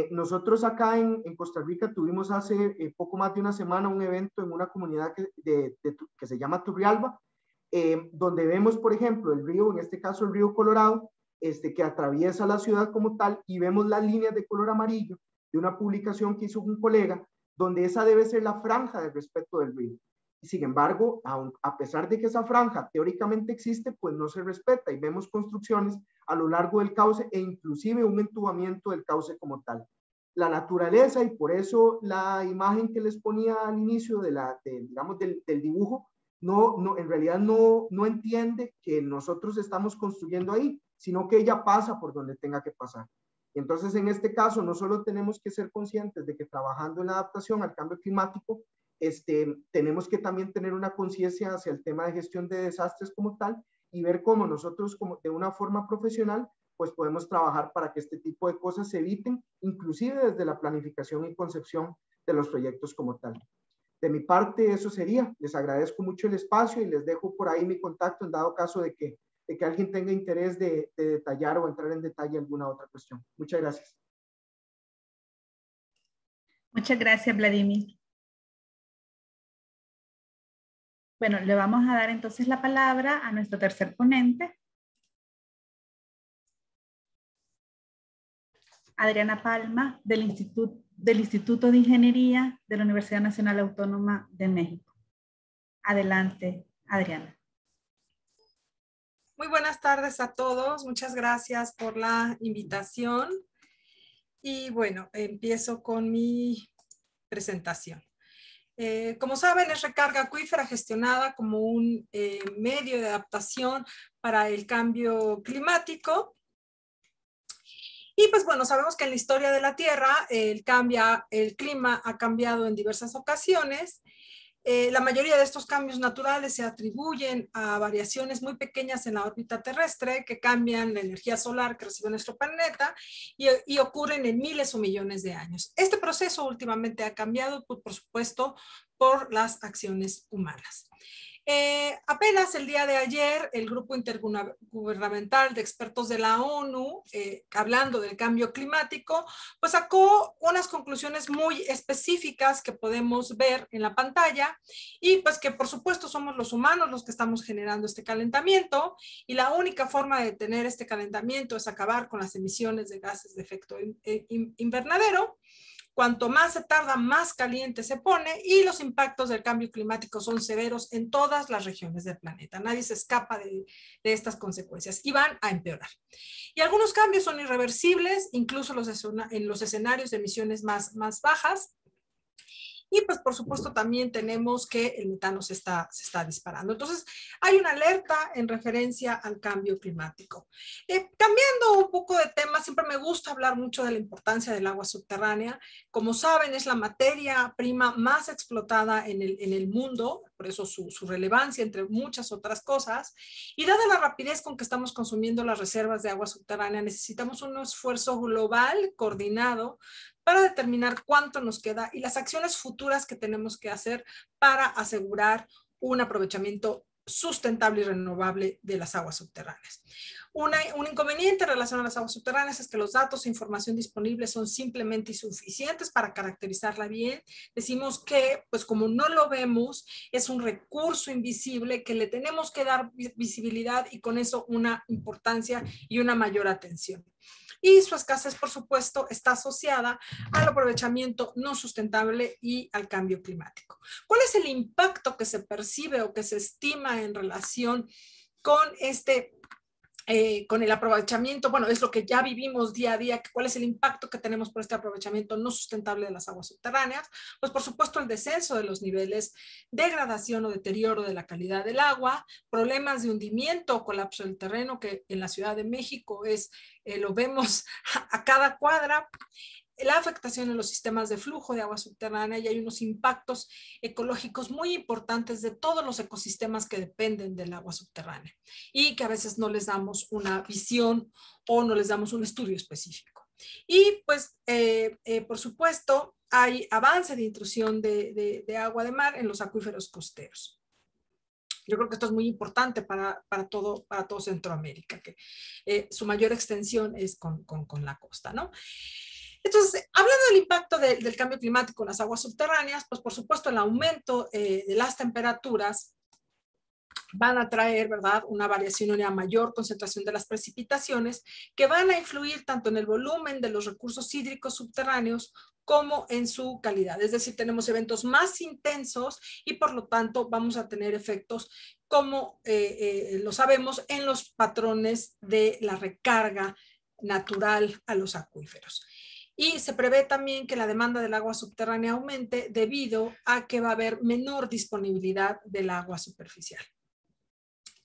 S6: Nosotros acá en Costa Rica tuvimos hace poco más de una semana un evento en una comunidad que se llama Turrialba, donde vemos, por ejemplo, el río, en este caso el río Colorado, que atraviesa la ciudad como tal, y vemos las líneas de color amarillo de una publicación que hizo un colega, donde esa debe ser la franja de respeto del río. Y sin embargo, a pesar de que esa franja teóricamente existe, pues no se respeta y vemos construcciones a lo largo del cauce e inclusive un entubamiento del cauce como tal. La naturaleza, y por eso la imagen que les ponía al inicio digamos, del dibujo, en realidad no entiende que nosotros estamos construyendo ahí, sino que ella pasa por donde tenga que pasar. Entonces, en este caso, no solo tenemos que ser conscientes de que trabajando en la adaptación al cambio climático, tenemos que también tener una conciencia hacia el tema de gestión de desastres como tal y ver cómo nosotros, como de una forma profesional, pues podemos trabajar para que este tipo de cosas se eviten, inclusive desde la planificación y concepción de los proyectos como tal. De mi parte, eso sería. Les agradezco mucho el espacio y les dejo por ahí mi contacto en dado caso de que alguien tenga interés de detallar o entrar en detalle alguna otra cuestión. Muchas gracias.
S3: Muchas gracias, Vladimir. Bueno, le vamos a dar entonces la palabra a nuestro tercer ponente, Adriana Palma, del Instituto de Ingeniería de la Universidad Nacional Autónoma de México. Adelante, Adriana.
S7: Muy buenas tardes a todos. Muchas gracias por la invitación. Y bueno, empiezo con mi presentación. Como saben, es recarga acuífera gestionada como un medio de adaptación para el cambio climático. Y pues bueno, sabemos que en la historia de la Tierra el clima ha cambiado en diversas ocasiones. La mayoría de estos cambios naturales se atribuyen a variaciones muy pequeñas en la órbita terrestre que cambian la energía solar que recibe nuestro planeta y ocurren en miles o millones de años. Este proceso últimamente ha cambiado, por supuesto, por las acciones humanas. Apenas el día de ayer, el Grupo Intergubernamental de Expertos de la ONU, hablando del cambio climático, pues sacó unas conclusiones muy específicas que podemos ver en la pantalla y pues que por supuesto somos los humanos los que estamos generando este calentamiento y la única forma de detener este calentamiento es acabar con las emisiones de gases de efecto invernadero. Cuanto más se tarda, más caliente se pone y los impactos del cambio climático son severos en todas las regiones del planeta. Nadie se escapa de estas consecuencias y van a empeorar. Y algunos cambios son irreversibles, incluso en los escenarios de emisiones más bajas. Y pues por supuesto también tenemos que el metano se está disparando. Entonces hay una alerta en referencia al cambio climático. Cambiando un poco de tema, siempre me gusta hablar mucho de la importancia del agua subterránea. Como saben, es la materia prima más explotada en el mundo, por eso su relevancia entre muchas otras cosas. Y dada la rapidez con que estamos consumiendo las reservas de agua subterránea, necesitamos un esfuerzo global coordinado para determinar cuánto nos queda y las acciones futuras que tenemos que hacer para asegurar un aprovechamiento sustentable y renovable de las aguas subterráneas. Un inconveniente en relación a las aguas subterráneas es que los datos e información disponibles son simplemente insuficientes para caracterizarla bien. Decimos que, pues como no lo vemos, es un recurso invisible que le tenemos que dar visibilidad y con eso una importancia y una mayor atención. Y su escasez, por supuesto, está asociada al aprovechamiento no sustentable y al cambio climático. ¿Cuál es el impacto que se percibe o que se estima en relación con con el aprovechamiento? Bueno, es lo que ya vivimos día a día. ¿Cuál es el impacto que tenemos por este aprovechamiento no sustentable de las aguas subterráneas? Pues por supuesto el descenso de los niveles, degradación o deterioro de la calidad del agua, problemas de hundimiento o colapso del terreno, que en la Ciudad de México lo vemos a cada cuadra, la afectación en los sistemas de flujo de agua subterránea, y hay unos impactos ecológicos muy importantes de todos los ecosistemas que dependen del agua subterránea y que a veces no les damos una visión o no les damos un estudio específico. Y pues, por supuesto, hay avance de intrusión de agua de mar en los acuíferos costeros. Yo creo que esto es muy importante para todo Centroamérica, que su mayor extensión es con la costa, ¿no? Entonces, hablando del impacto del cambio climático en las aguas subterráneas, pues por supuesto el aumento de las temperaturas van a traer, ¿verdad?, una variación y una mayor concentración de las precipitaciones que van a influir tanto en el volumen de los recursos hídricos subterráneos como en su calidad. Es decir, tenemos eventos más intensos y por lo tanto vamos a tener efectos, como lo sabemos, en los patrones de la recarga natural a los acuíferos. Y se prevé también que la demanda del agua subterránea aumente debido a que va a haber menor disponibilidad del agua superficial.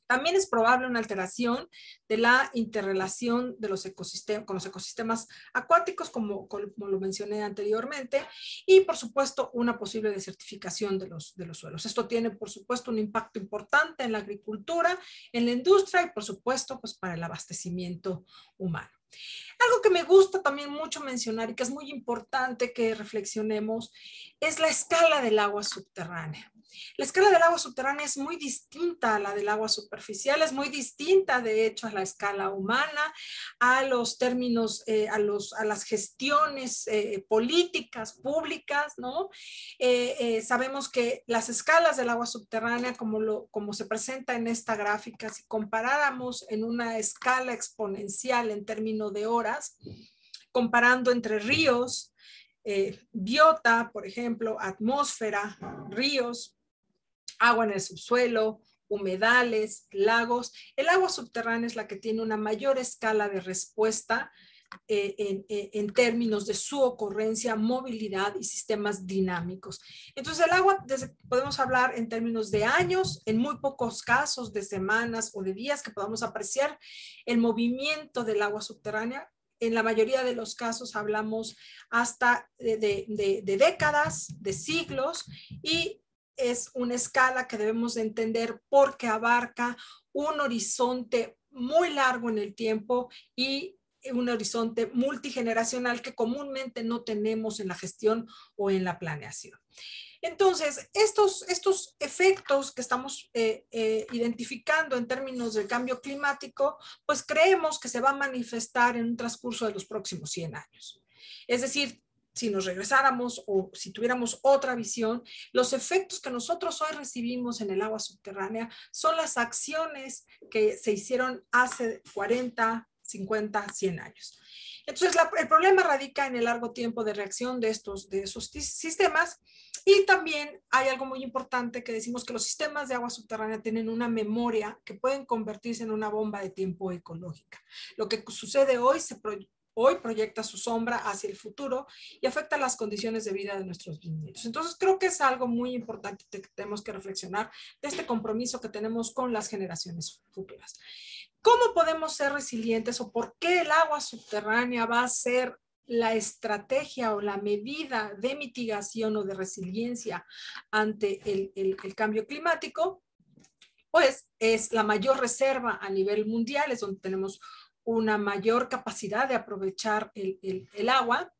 S7: También es probable una alteración de la interrelación de los ecosistemas, con los ecosistemas acuáticos, como lo mencioné anteriormente, y por supuesto una posible desertificación de los suelos. Esto tiene por supuesto un impacto importante en la agricultura, en la industria y por supuesto pues para el abastecimiento humano. Algo que me gusta también mucho mencionar y que es muy importante que reflexionemos es la escala del agua subterránea. La escala del agua subterránea es muy distinta a la del agua superficial, es muy distinta de hecho a la escala humana, a los términos, a las gestiones políticas públicas, ¿no? Sabemos que las escalas del agua subterránea, como se presenta en esta gráfica, si comparáramos en una escala exponencial en términos de horas, comparando entre ríos, biota, por ejemplo, atmósfera, ríos, agua en el subsuelo, humedales, lagos. El agua subterránea es la que tiene una mayor escala de respuesta en términos de su ocurrencia, movilidad y sistemas dinámicos. Entonces el agua, podemos hablar en términos de años, en muy pocos casos de semanas o de días que podamos apreciar el movimiento del agua subterránea. En la mayoría de los casos hablamos hasta de décadas, de siglos, y es una escala que debemos de entender porque abarca un horizonte muy largo en el tiempo y un horizonte multigeneracional que comúnmente no tenemos en la gestión o en la planeación. Entonces, estos efectos que estamos identificando en términos del cambio climático, pues creemos que se va a manifestar en un transcurso de los próximos 100 años. Es decir, si nos regresáramos o si tuviéramos otra visión, los efectos que nosotros hoy recibimos en el agua subterránea son las acciones que se hicieron hace 40, 50, 100 años. Entonces, el problema radica en el largo tiempo de reacción de esos sistemas, y también hay algo muy importante que decimos que los sistemas de agua subterránea tienen una memoria que pueden convertirse en una bomba de tiempo ecológica. Lo que sucede hoy hoy proyecta su sombra hacia el futuro y afecta las condiciones de vida de nuestros bisnietos. Entonces creo que es algo muy importante que tenemos que reflexionar de este compromiso que tenemos con las generaciones futuras. ¿Cómo podemos ser resilientes o por qué el agua subterránea va a ser la estrategia o la medida de mitigación o de resiliencia ante el cambio climático? Pues es la mayor reserva a nivel mundial, es donde tenemos una mayor capacidad de aprovechar el agua.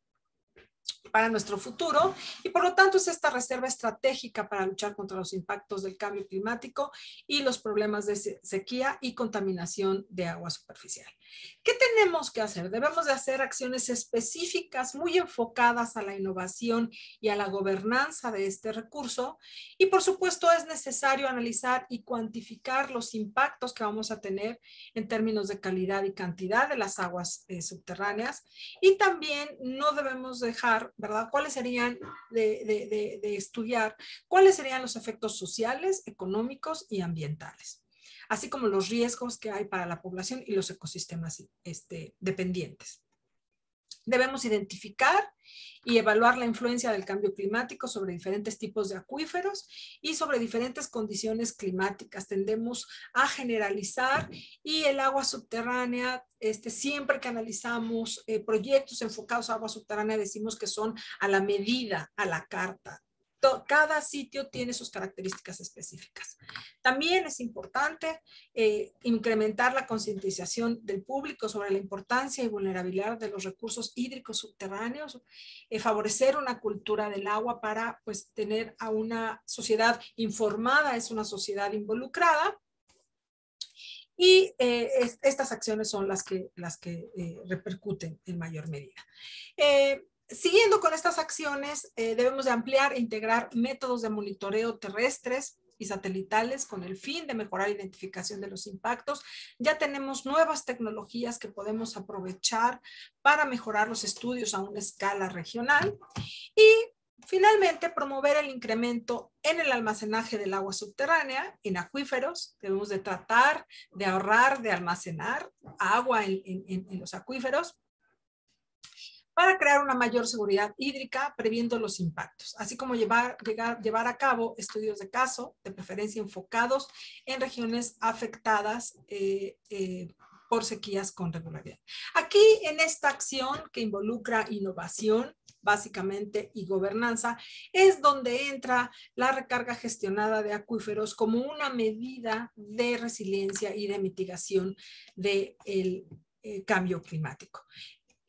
S7: para nuestro futuro, y por lo tanto es esta reserva estratégica para luchar contra los impactos del cambio climático y los problemas de sequía y contaminación de agua superficial. ¿Qué tenemos que hacer? Debemos de hacer acciones específicas muy enfocadas a la innovación y a la gobernanza de este recurso, y por supuesto es necesario analizar y cuantificar los impactos que vamos a tener en términos de calidad y cantidad de las aguas subterráneas, y también no debemos dejar, ¿verdad?, cuáles serían de estudiar cuáles serían los efectos sociales, económicos y ambientales, así como los riesgos que hay para la población y los ecosistemas dependientes. Debemos identificar y evaluar la influencia del cambio climático sobre diferentes tipos de acuíferos y sobre diferentes condiciones climáticas. Tendemos a generalizar, y el agua subterránea, siempre que analizamos proyectos enfocados a agua subterránea, decimos que son a la medida, a la carta. Cada sitio tiene sus características específicas. También es importante incrementar la concientización del público sobre la importancia y vulnerabilidad de los recursos hídricos subterráneos, favorecer una cultura del agua para, pues, tener a una sociedad informada, es una sociedad involucrada. Y estas acciones son las que repercuten en mayor medida. Siguiendo con estas acciones, debemos de ampliar e integrar métodos de monitoreo terrestres y satelitales con el fin de mejorar la identificación de los impactos. Ya tenemos nuevas tecnologías que podemos aprovechar para mejorar los estudios a una escala regional. Y finalmente, promover el incremento en el almacenaje del agua subterránea en acuíferos. Debemos de tratar de ahorrar, de almacenar agua en los acuíferos, para crear una mayor seguridad hídrica, previendo los impactos, así como llevar a cabo estudios de caso, de preferencia enfocados en regiones afectadas por sequías con regularidad. Aquí, en esta acción que involucra innovación, básicamente, y gobernanza, es donde entra la recarga gestionada de acuíferos como una medida de resiliencia y de mitigación del cambio climático.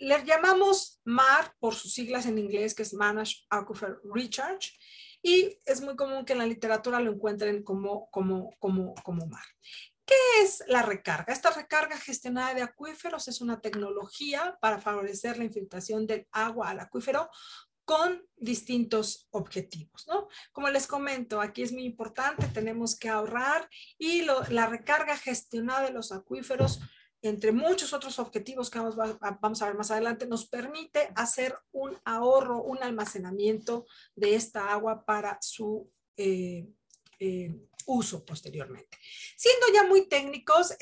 S7: Le llamamos MAR por sus siglas en inglés, que es Managed Aquifer Recharge, y es muy común que en la literatura lo encuentren como MAR. ¿Qué es la recarga? Esta recarga gestionada de acuíferos es una tecnología para favorecer la infiltración del agua al acuífero con distintos objetivos, ¿no? Como les comento, aquí es muy importante, tenemos que ahorrar, y la recarga gestionada de los acuíferos, entre muchos otros objetivos que vamos a ver más adelante, nos permite hacer un ahorro, un almacenamiento de esta agua para su uso posteriormente. Siendo ya muy técnicos,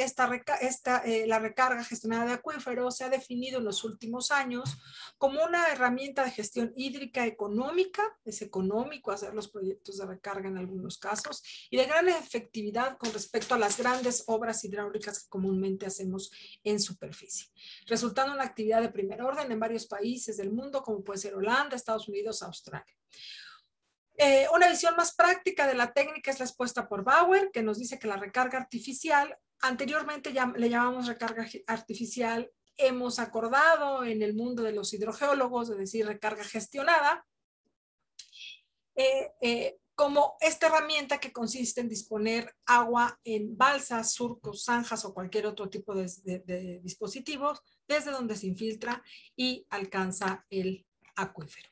S7: la recarga gestionada de acuíferos se ha definido en los últimos años como una herramienta de gestión hídrica económica. Es económico hacer los proyectos de recarga en algunos casos, y de gran efectividad con respecto a las grandes obras hidráulicas que comúnmente hacemos en superficie, resultando una actividad de primer orden en varios países del mundo, como puede ser Holanda, Estados Unidos, Australia. Una visión más práctica de la técnica es la expuesta por Bauer, que nos dice que la recarga artificial, anteriormente le llamamos recarga artificial, hemos acordado en el mundo de los hidrogeólogos de decir recarga gestionada, como esta herramienta que consiste en disponer agua en balsas, surcos, zanjas o cualquier otro tipo de dispositivos, desde donde se infiltra y alcanza el acuífero.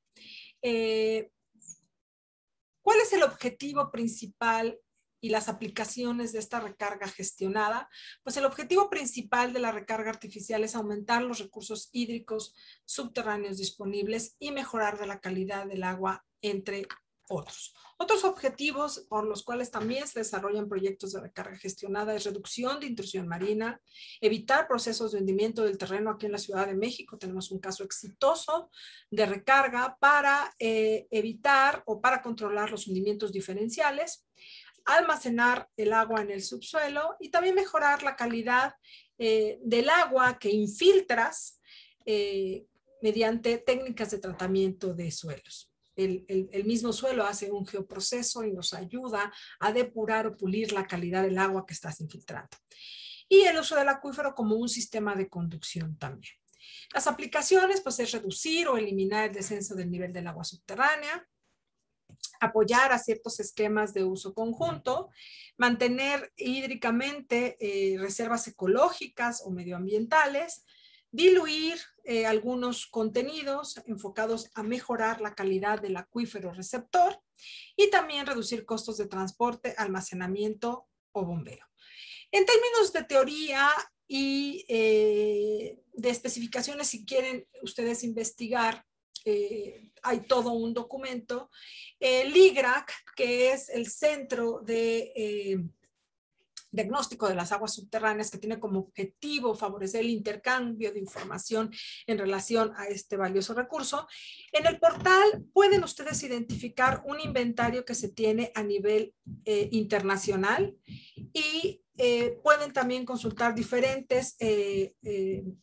S7: ¿Cuál es el objetivo principal y las aplicaciones de esta recarga gestionada? Pues el objetivo principal de la recarga artificial es aumentar los recursos hídricos subterráneos disponibles y mejorar de la calidad del agua, entre otros. Otros objetivos por los cuales también se desarrollan proyectos de recarga gestionada es reducción de intrusión marina, evitar procesos de hundimiento del terreno. Aquí en la Ciudad de México tenemos un caso exitoso de recarga para evitar o para controlar los hundimientos diferenciales, almacenar el agua en el subsuelo y también mejorar la calidad del agua que infiltras mediante técnicas de tratamiento de suelos. El mismo suelo hace un geoproceso y nos ayuda a depurar o pulir la calidad del agua que estás infiltrando. Y el uso del acuífero como un sistema de conducción también. Las aplicaciones, pues, es reducir o eliminar el descenso del nivel del agua subterránea, apoyar a ciertos esquemas de uso conjunto, mantener hídricamente reservas ecológicas o medioambientales, diluir algunos contenidos enfocados a mejorar la calidad del acuífero receptor y también reducir costos de transporte, almacenamiento o bombeo. En términos de teoría y de especificaciones, si quieren ustedes investigar, hay todo un documento. El IGRAC, que es el Centro de Diagnóstico de las Aguas Subterráneas, que tiene como objetivo favorecer el intercambio de información en relación a este valioso recurso. En el portal pueden ustedes identificar un inventario que se tiene a nivel internacional y pueden también consultar diferentes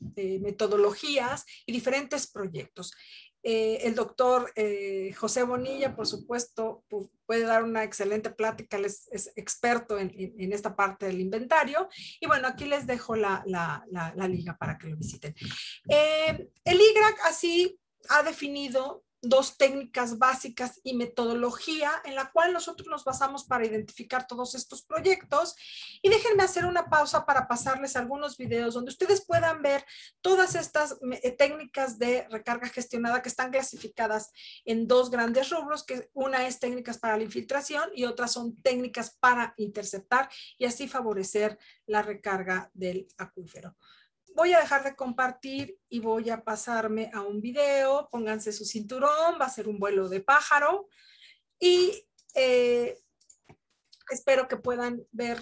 S7: metodologías y diferentes proyectos. El doctor José Bonilla, por supuesto, puede dar una excelente plática, él es experto en esta parte del inventario. Y bueno, aquí les dejo la liga para que lo visiten. El IGRAC así ha definido dos técnicas básicas y metodología en la cual nosotros nos basamos para identificar todos estos proyectos. Y déjenme hacer una pausa para pasarles algunos videos donde ustedes puedan ver todas estas técnicas de recarga gestionada que están clasificadas en dos grandes rubros, que una es técnicas para la infiltración y otras son técnicas para interceptar y así favorecer la recarga del acuífero. Voy a dejar de compartir y voy a pasarme a un video. Pónganse su cinturón, va a ser un vuelo de pájaro. Y espero que puedan ver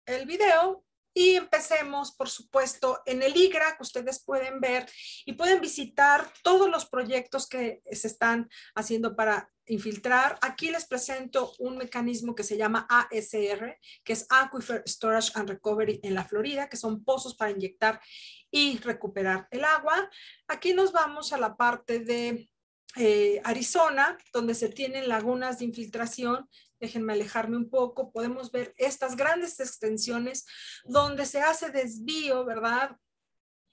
S7: el video. Y empecemos, por supuesto, en el IGRAC. Ustedes pueden ver y pueden visitar todos los proyectos que se están haciendo para infiltrar. Aquí les presento un mecanismo que se llama ASR, que es Aquifer Storage and Recovery en la Florida, que son pozos para inyectar y recuperar el agua. Aquí nos vamos a la parte de Arizona, donde se tienen lagunas de infiltración. Déjenme alejarme un poco. Podemos ver estas grandes extensiones donde se hace desvío, ¿verdad?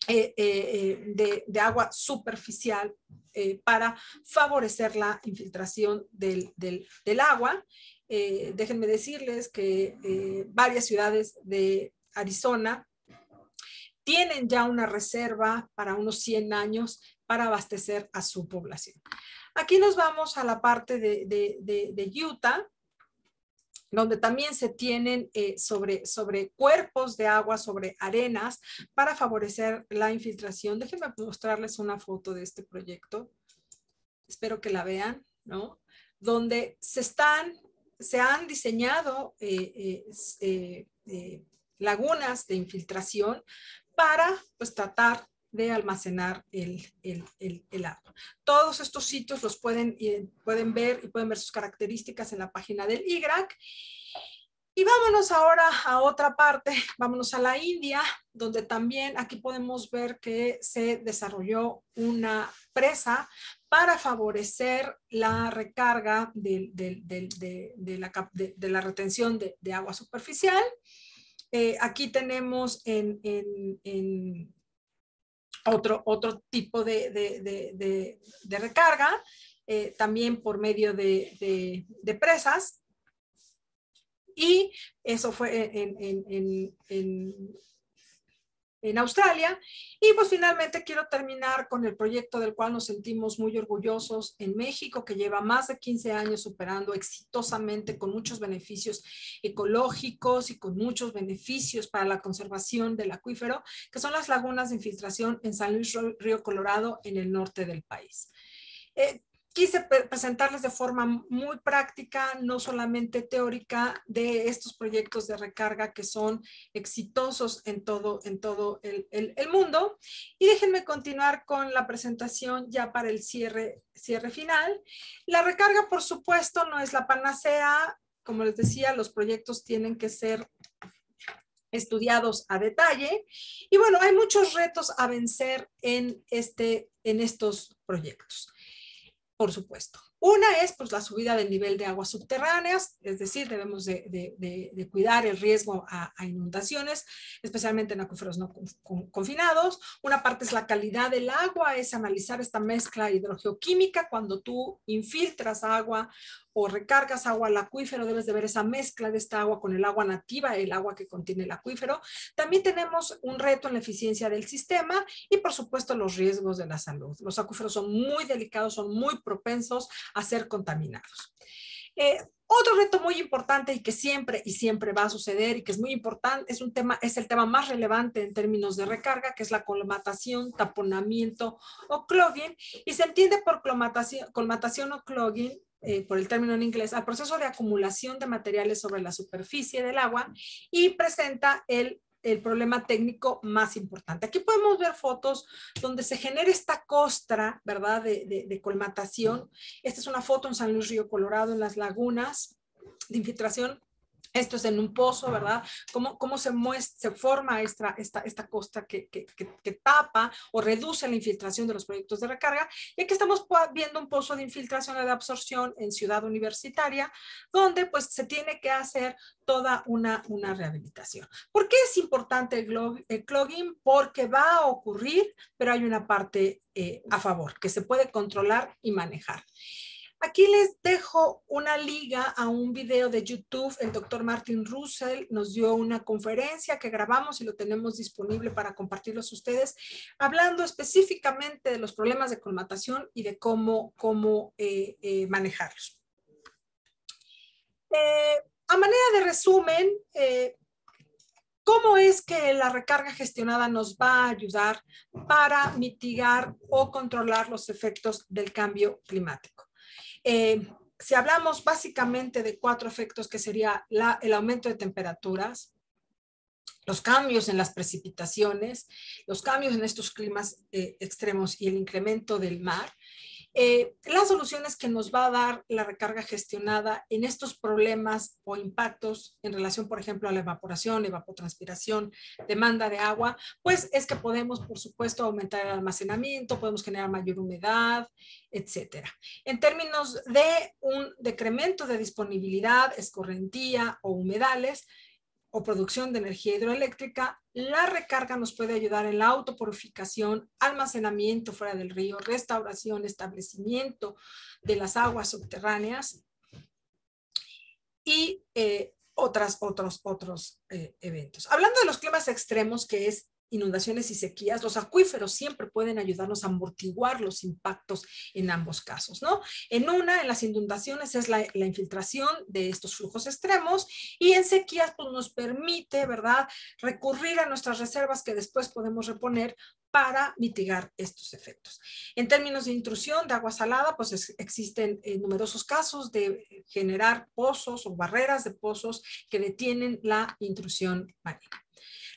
S7: De agua superficial para favorecer la infiltración del agua. Déjenme decirles que varias ciudades de Arizona tienen ya una reserva para unos 100 años para abastecer a su población. Aquí nos vamos a la parte de Utah, donde también se tienen sobre cuerpos de agua, sobre arenas, para favorecer la infiltración. Déjenme mostrarles una foto de este proyecto. Espero que la vean, ¿no? Donde se han diseñado lagunas de infiltración para, pues, tratar de almacenar el agua. Todos estos sitios los pueden ver y pueden ver sus características en la página del IGRAC. Y vámonos ahora a otra parte, vámonos a la India, donde también aquí podemos ver que se desarrolló una presa para favorecer la recarga de la retención de agua superficial. Aquí tenemos otro tipo de recarga, también por medio de presas. Y eso fue en Australia. Y pues finalmente quiero terminar con el proyecto del cual nos sentimos muy orgullosos en México, que lleva más de 15 años operando exitosamente, con muchos beneficios ecológicos y con muchos beneficios para la conservación del acuífero, que son las lagunas de infiltración en San Luis Río Colorado, en el norte del país. Quise presentarles de forma muy práctica, no solamente teórica, de estos proyectos de recarga que son exitosos en todo el mundo. Y déjenme continuar con la presentación ya para el cierre final. La recarga, por supuesto, no es la panacea. Como les decía, los proyectos tienen que ser estudiados a detalle. Y bueno, hay muchos retos a vencer en estos proyectos. Por supuesto, Una es pues la subida del nivel de aguas subterráneas, es decir, debemos de cuidar el riesgo a inundaciones, especialmente en acuíferos no confinados. Una parte es la calidad del agua, es analizar esta mezcla hidrogeoquímica. Cuando tú infiltras agua o recargas agua al acuífero, debes de ver esa mezcla de esta agua con el agua nativa, el agua que contiene el acuífero. También tenemos un reto en la eficiencia del sistema y, por supuesto, los riesgos de la salud. Los acuíferos son muy delicados, son muy propensos a ser contaminados. Otro reto muy importante y que siempre va a suceder y que es muy importante, es el tema más relevante en términos de recarga, que es la colmatación, taponamiento o clogging, y se entiende por colmatación o clogging, por el término en inglés, al proceso de acumulación de materiales sobre la superficie del agua, y presenta el problema técnico más importante. Aquí podemos ver fotos donde se genera esta costra, ¿verdad?, de colmatación. Esta es una foto en San Luis Río Colorado, en las lagunas de infiltración. Esto es en un pozo, ¿verdad? Cómo se forma esta costra que tapa o reduce la infiltración de los proyectos de recarga. Y aquí estamos viendo un pozo de infiltración y de absorción en Ciudad Universitaria, donde pues se tiene que hacer toda una rehabilitación. ¿Por qué es importante el clogging? Porque va a ocurrir, pero hay una parte a favor, que se puede controlar y manejar. Aquí les dejo una liga a un video de YouTube. El doctor Martin Russell nos dio una conferencia que grabamos y lo tenemos disponible para compartirlos a ustedes, hablando específicamente de los problemas de colmatación y de cómo manejarlos. A manera de resumen, ¿cómo es que la recarga gestionada nos va a ayudar para mitigar o controlar los efectos del cambio climático? Si hablamos básicamente de 4 efectos, que sería el aumento de temperaturas, los cambios en las precipitaciones, los cambios en estos climas extremos y el incremento del mar, las soluciones que nos va a dar la recarga gestionada en estos problemas o impactos en relación, por ejemplo, a la evaporación, evapotranspiración, demanda de agua, pues es que podemos, por supuesto, aumentar el almacenamiento, podemos generar mayor humedad, etcétera. En términos de un decremento de disponibilidad, escorrentía o humedales, o producción de energía hidroeléctrica, la recarga nos puede ayudar en la autopurificación, almacenamiento fuera del río, restauración, establecimiento de las aguas subterráneas y otros eventos. Hablando de los climas extremos, que es inundaciones y sequías, los acuíferos siempre pueden ayudarnos a amortiguar los impactos en ambos casos, ¿no? En las inundaciones es la infiltración de estos flujos extremos, y en sequías pues nos permite, ¿verdad?, recurrir a nuestras reservas que después podemos reponer para mitigar estos efectos. En términos de intrusión de agua salada, pues existen numerosos casos de generar pozos o barreras de pozos que detienen la intrusión marina.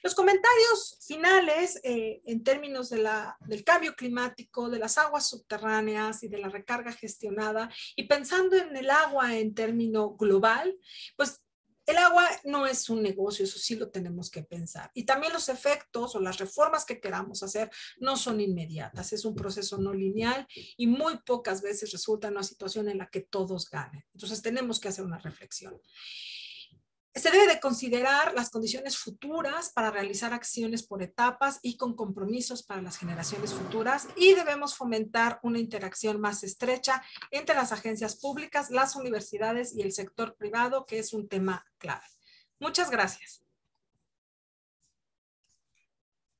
S7: Los comentarios finales en términos del cambio climático, de las aguas subterráneas y de la recarga gestionada, y pensando en el agua en término global, pues el agua no es un negocio, eso sí lo tenemos que pensar. Y también los efectos o las reformas que queramos hacer no son inmediatas, es un proceso no lineal y muy pocas veces resulta en una situación en la que todos ganen. Entonces tenemos que hacer una reflexión. Se debe de considerar las condiciones futuras para realizar acciones por etapas y con compromisos para las generaciones futuras, y debemos fomentar una interacción más estrecha entre las agencias públicas, las universidades y el sector privado, que es un tema clave. Muchas gracias.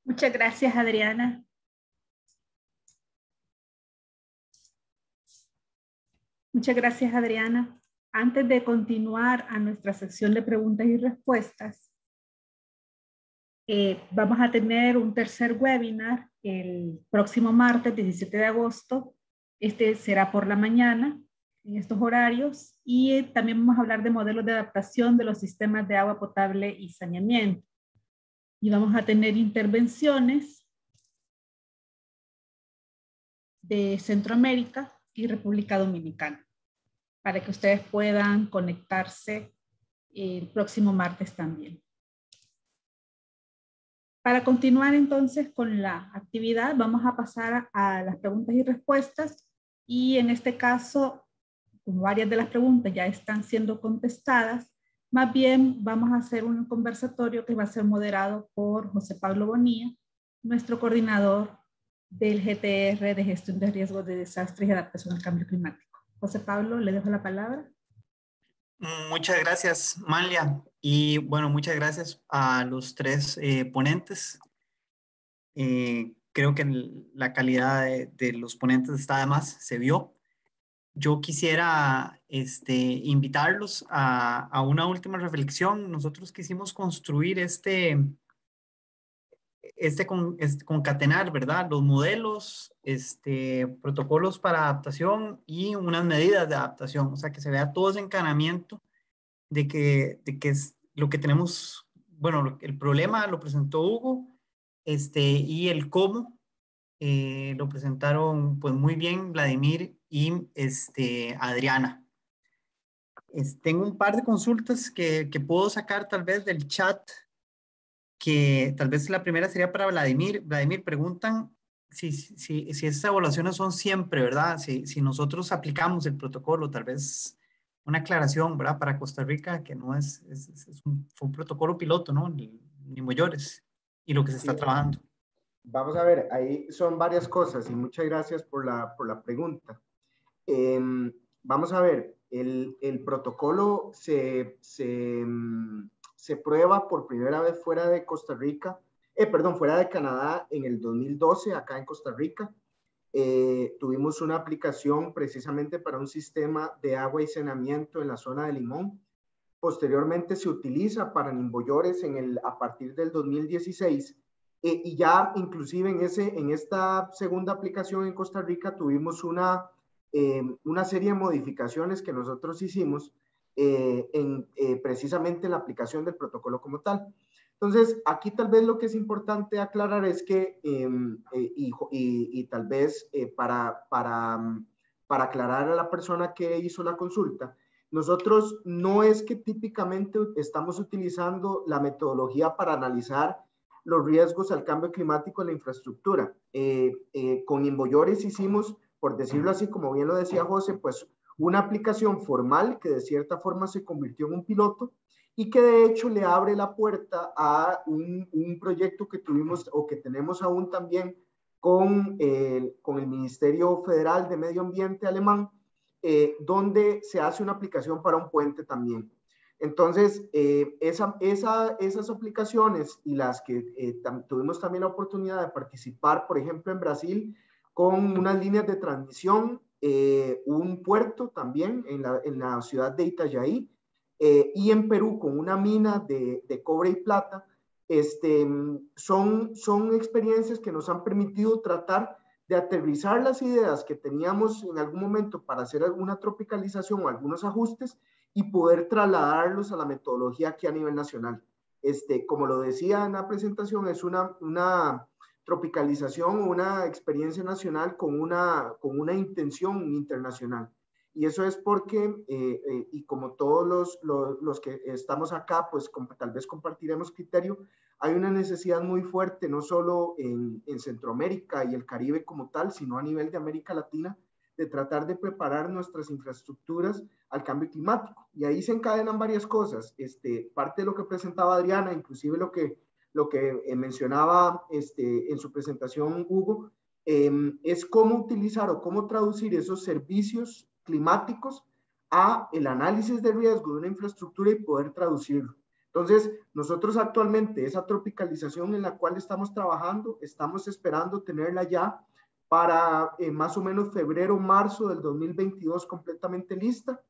S3: Muchas gracias, Adriana. Muchas gracias, Adriana. Antes de continuar a nuestra sección de preguntas y respuestas, vamos a tener un tercer webinar el próximo martes 17 de agosto. Este será por la mañana en estos horarios, y también vamos a hablar de modelos de adaptación de los sistemas de agua potable y saneamiento. Y vamos a tener intervenciones de Centroamérica y República Dominicana, para que ustedes puedan conectarse el próximo martes también. Para continuar entonces con la actividad, vamos a pasar a las preguntas y respuestas, y en este caso como varias de las preguntas ya están siendo contestadas, más bien vamos a hacer un conversatorio que va a ser moderado por José Pablo Bonilla, nuestro coordinador del GTR de Gestión de Riesgos de Desastres y Adaptación al Cambio Climático. José Pablo, le dejo la palabra.
S8: Muchas gracias, Malia. Y bueno, muchas gracias a los tres ponentes. Creo que la calidad de los ponentes está además, se vio. Yo quisiera invitarlos a una última reflexión. Nosotros quisimos construir concatenar, ¿verdad? Los modelos, protocolos para adaptación y unas medidas de adaptación. O sea, que se vea todo ese encadenamiento de que es lo que tenemos, bueno, el problema lo presentó Hugo, y el cómo lo presentaron pues muy bien Vladimir y Adriana. Tengo un par de consultas que puedo sacar tal vez del chat, que tal vez la primera sería para Vladimir. Vladimir, preguntan si esas evaluaciones son siempre, ¿verdad? Si nosotros aplicamos el protocolo, tal vez una aclaración, ¿verdad? Para Costa Rica, que no fue un protocolo piloto, ¿no? Ni mayores, y lo que se está trabajando.
S6: Vamos a ver, ahí son varias cosas y muchas gracias por la pregunta. Vamos a ver, el protocolo se prueba por primera vez fuera de Costa Rica, fuera de Canadá en el 2012, acá en Costa Rica. Tuvimos una aplicación precisamente para un sistema de agua y saneamiento en la zona de Limón. Posteriormente se utiliza para Nimboyores a partir del 2016. Y ya inclusive en esta segunda aplicación en Costa Rica tuvimos una serie de modificaciones que nosotros hicimos precisamente en la aplicación del protocolo como tal. Entonces, aquí tal vez lo que es importante aclarar es que, y tal vez para aclarar a la persona que hizo la consulta, nosotros no es que típicamente estamos utilizando la metodología para analizar los riesgos al cambio climático en la infraestructura. Con Nimboyores hicimos, por decirlo así, como bien lo decía José, pues una aplicación formal que de cierta forma se convirtió en un piloto y que de hecho le abre la puerta a un proyecto que tuvimos o que tenemos aún también con el Ministerio Federal de Medio Ambiente alemán, donde se hace una aplicación para un puente también. Entonces, esas aplicaciones y las que tuvimos también la oportunidad de participar, por ejemplo, en Brasil, con unas líneas de transmisión, un puerto también en la ciudad de Itajaí, y en Perú con una mina de cobre y plata, son experiencias que nos han permitido tratar de aterrizar las ideas que teníamos en algún momento para hacer alguna tropicalización o algunos ajustes y poder trasladarlos a la metodología aquí a nivel nacional. Como lo decía en la presentación, es una tropicalización o una experiencia nacional con una intención internacional. Y eso es porque, y como todos los que estamos acá, pues tal vez compartiremos criterio, hay una necesidad muy fuerte, no solo en Centroamérica y el Caribe como tal, sino a nivel de América Latina, de tratar de preparar nuestras infraestructuras al cambio climático. Y ahí se encadenan varias cosas. Parte de lo que presentaba Adriana, inclusive lo que mencionaba en su presentación Hugo, es cómo utilizar o cómo traducir esos servicios climáticos a el análisis de riesgo de una infraestructura y poder traducirlo. Entonces, nosotros actualmente esa tropicalización en la cual estamos trabajando, estamos esperando tenerla ya para más o menos febrero, marzo del 2022 completamente lista.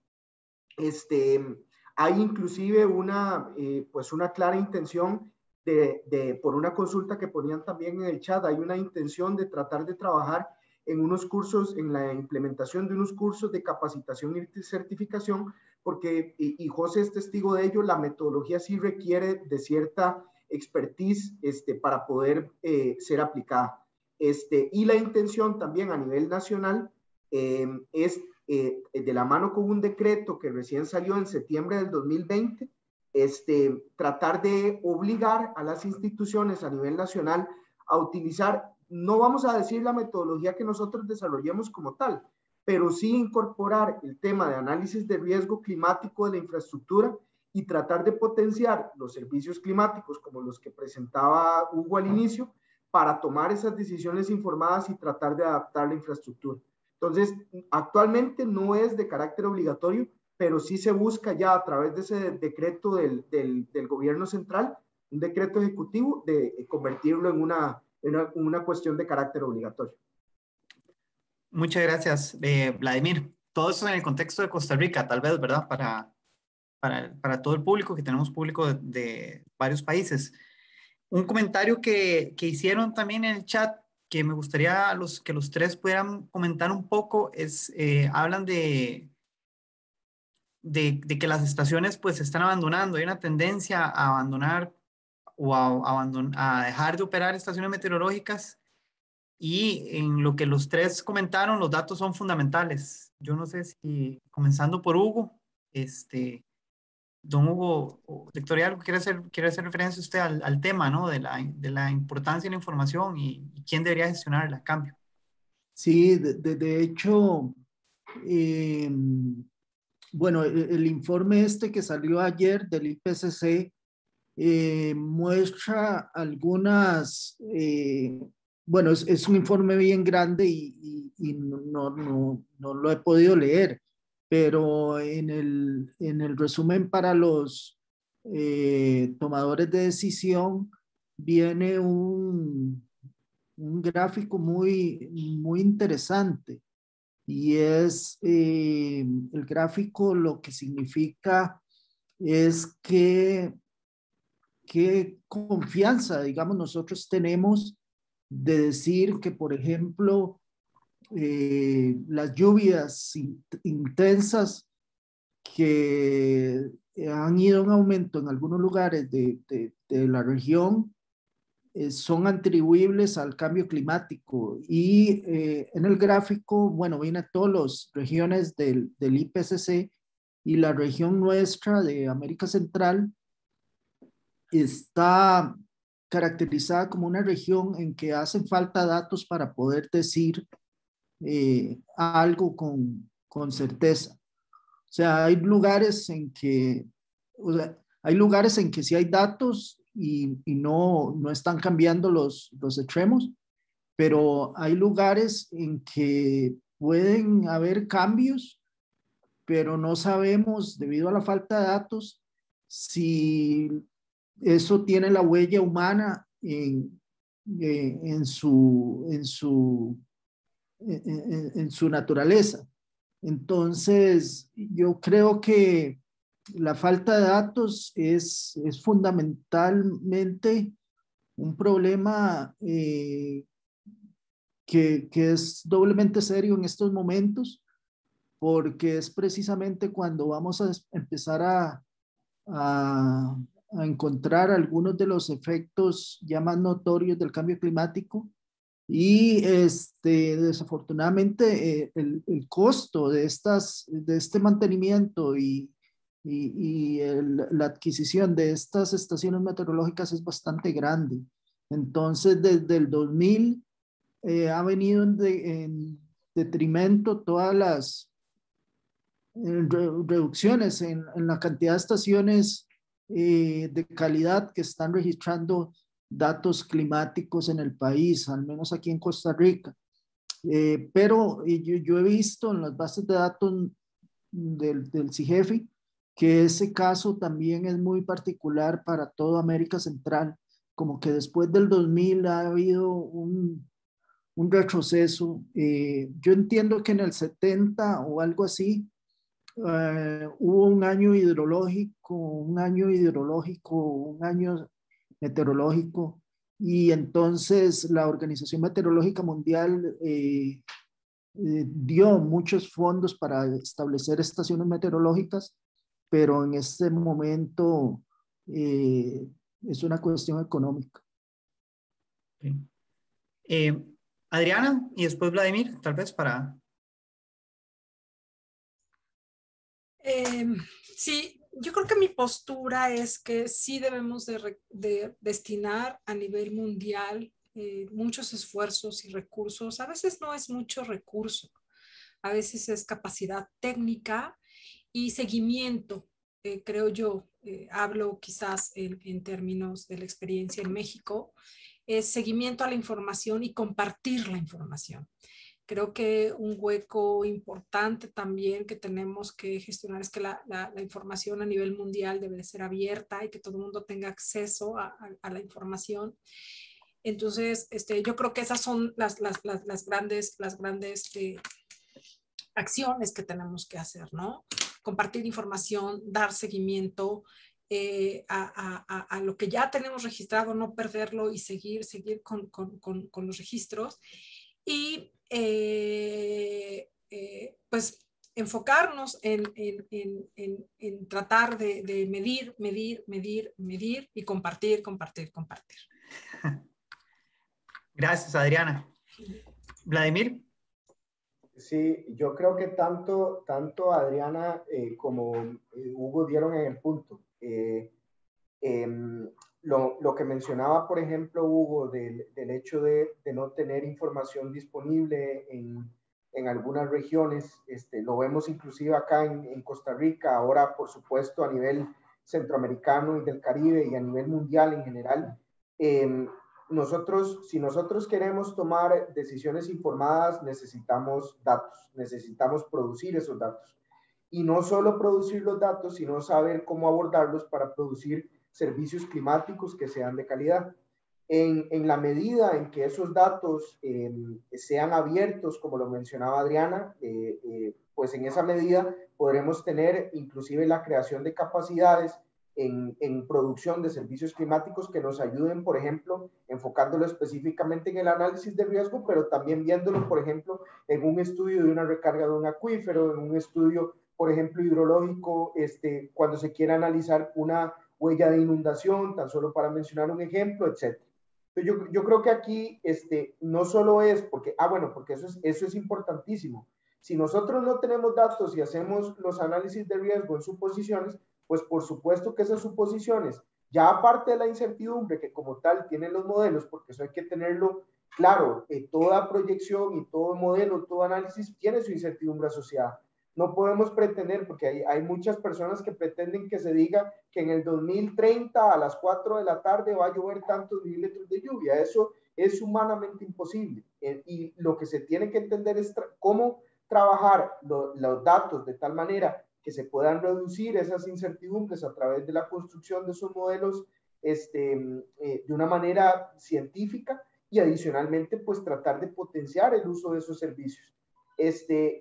S6: Hay inclusive una clara intención por una consulta que ponían también en el chat, hay una intención de tratar de trabajar en unos cursos, en la implementación de unos cursos de capacitación y certificación, porque, y José es testigo de ello, la metodología sí requiere de cierta expertise para poder ser aplicada. Y la intención también a nivel nacional es de la mano con un decreto que recién salió en septiembre del 2020, tratar de obligar a las instituciones a nivel nacional a utilizar, no vamos a decir la metodología que nosotros desarrollemos como tal, pero sí incorporar el tema de análisis de riesgo climático de la infraestructura y tratar de potenciar los servicios climáticos como los que presentaba Hugo al inicio para tomar esas decisiones informadas y tratar de adaptar la infraestructura. Entonces, actualmente no es de carácter obligatorio, pero sí se busca ya a través de ese decreto del gobierno central, un decreto ejecutivo, de convertirlo en una cuestión de carácter obligatorio.
S8: Muchas gracias, Vladimir. Todo eso en el contexto de Costa Rica, tal vez, ¿verdad? Para todo el público, que tenemos público de varios países. Un comentario que hicieron también en el chat, que me gustaría que los tres pudieran comentar un poco, es, hablan de que las estaciones pues se están abandonando. Hay una tendencia a abandonar o a dejar de operar estaciones meteorológicas, y en lo que los tres comentaron, los datos son fundamentales. Yo no sé si, comenzando por Hugo, don Hugo, Victoria, ¿quiere hacer referencia usted al tema, ¿no? de la importancia de la información y quién debería gestionarla a cambio?
S5: Sí, de hecho, bueno, el informe que salió ayer del IPCC muestra algunas, bueno, es un informe bien grande y no lo he podido leer, pero en el resumen para los tomadores de decisión viene un gráfico muy interesante, y es el gráfico, lo que significa es que qué confianza, digamos, nosotros tenemos de decir que, por ejemplo, las lluvias intensas que han ido en aumento en algunos lugares de la región son atribuibles al cambio climático. Y en el gráfico, bueno, vienen todas las regiones del IPCC, y la región nuestra de América Central está caracterizada como una región en que hacen falta datos para poder decir algo con certeza. O sea, hay lugares en que, sí hay datos y no están cambiando los extremos, pero hay lugares en que pueden haber cambios, pero no sabemos, debido a la falta de datos, si eso tiene la huella humana en su naturaleza. Entonces, yo creo que la falta de datos es fundamentalmente un problema que es doblemente serio en estos momentos, porque es precisamente cuando vamos a empezar a encontrar algunos de los efectos ya más notorios del cambio climático. Y desafortunadamente el costo de este mantenimiento y la adquisición de estas estaciones meteorológicas es bastante grande. Entonces, desde el 2000 ha venido en detrimento todas las reducciones en la cantidad de estaciones de calidad que están registrando datos climáticos en el país, al menos aquí en Costa Rica. Pero yo he visto en las bases de datos del CIGEFI que ese caso también es muy particular para toda América Central, como que después del 2000 ha habido un retroceso. Yo entiendo que en el 70 o algo así, hubo un año hidrológico, un año meteorológico, y entonces la Organización Meteorológica Mundial dio muchos fondos para establecer estaciones meteorológicas, pero en este momento es una cuestión económica.
S8: Adriana, y después Vladimir, tal vez para...
S7: Sí, yo creo que mi postura es que sí debemos de destinar a nivel mundial muchos esfuerzos y recursos. A veces no es mucho recurso, a veces es capacidad técnica y seguimiento, creo yo, hablo quizás en términos de la experiencia en México, es seguimiento a la información y compartir la información. Creo que un hueco importante también que tenemos que gestionar es que la información a nivel mundial debe de ser abierta y que todo el mundo tenga acceso a la información. Entonces, yo creo que esas son las grandes acciones que tenemos que hacer, ¿no? Compartir información, dar seguimiento a lo que ya tenemos registrado, no perderlo y seguir con los registros. Y pues enfocarnos en tratar de medir y compartir.
S8: Gracias, Adriana. Vladimir.
S6: Sí, yo creo que tanto Adriana como Hugo dieron en el punto. Lo que mencionaba, por ejemplo, Hugo, del hecho de no tener información disponible en algunas regiones, lo vemos inclusive acá en Costa Rica, ahora por supuesto a nivel centroamericano y del Caribe y a nivel mundial en general. Si nosotros queremos tomar decisiones informadas, necesitamos datos, necesitamos producir esos datos. Y no solo producir los datos, sino saber cómo abordarlos para producir servicios climáticos que sean de calidad. En la medida en que esos datos sean abiertos, como lo mencionaba Adriana, pues en esa medida podremos tener inclusive la creación de capacidades en producción de servicios climáticos que nos ayuden, por ejemplo, enfocándolo específicamente en el análisis de riesgo, pero también viéndolo, por ejemplo, en un estudio de una recarga de un acuífero, en un estudio, por ejemplo, hidrológico, cuando se quiera analizar una huella de inundación, tan solo para mencionar un ejemplo, etc. Yo creo que aquí no solo es porque, porque eso es importantísimo. Si nosotros no tenemos datos y hacemos los análisis de riesgo en suposiciones, pues por supuesto que esas suposiciones, ya aparte de la incertidumbre que como tal tienen los modelos, porque eso hay que tenerlo claro, toda proyección y todo modelo, todo análisis tiene su incertidumbre asociada. No podemos pretender, porque hay muchas personas que pretenden que se diga que en el 2030 a las 4 de la tarde va a llover tantos milímetros de lluvia. Eso es humanamente imposible. Y lo que se tiene que entender es cómo trabajar los datos de tal manera que se puedan reducir esas incertidumbres a través de la construcción de esos modelos de una manera científica y adicionalmente pues tratar de potenciar el uso de esos servicios.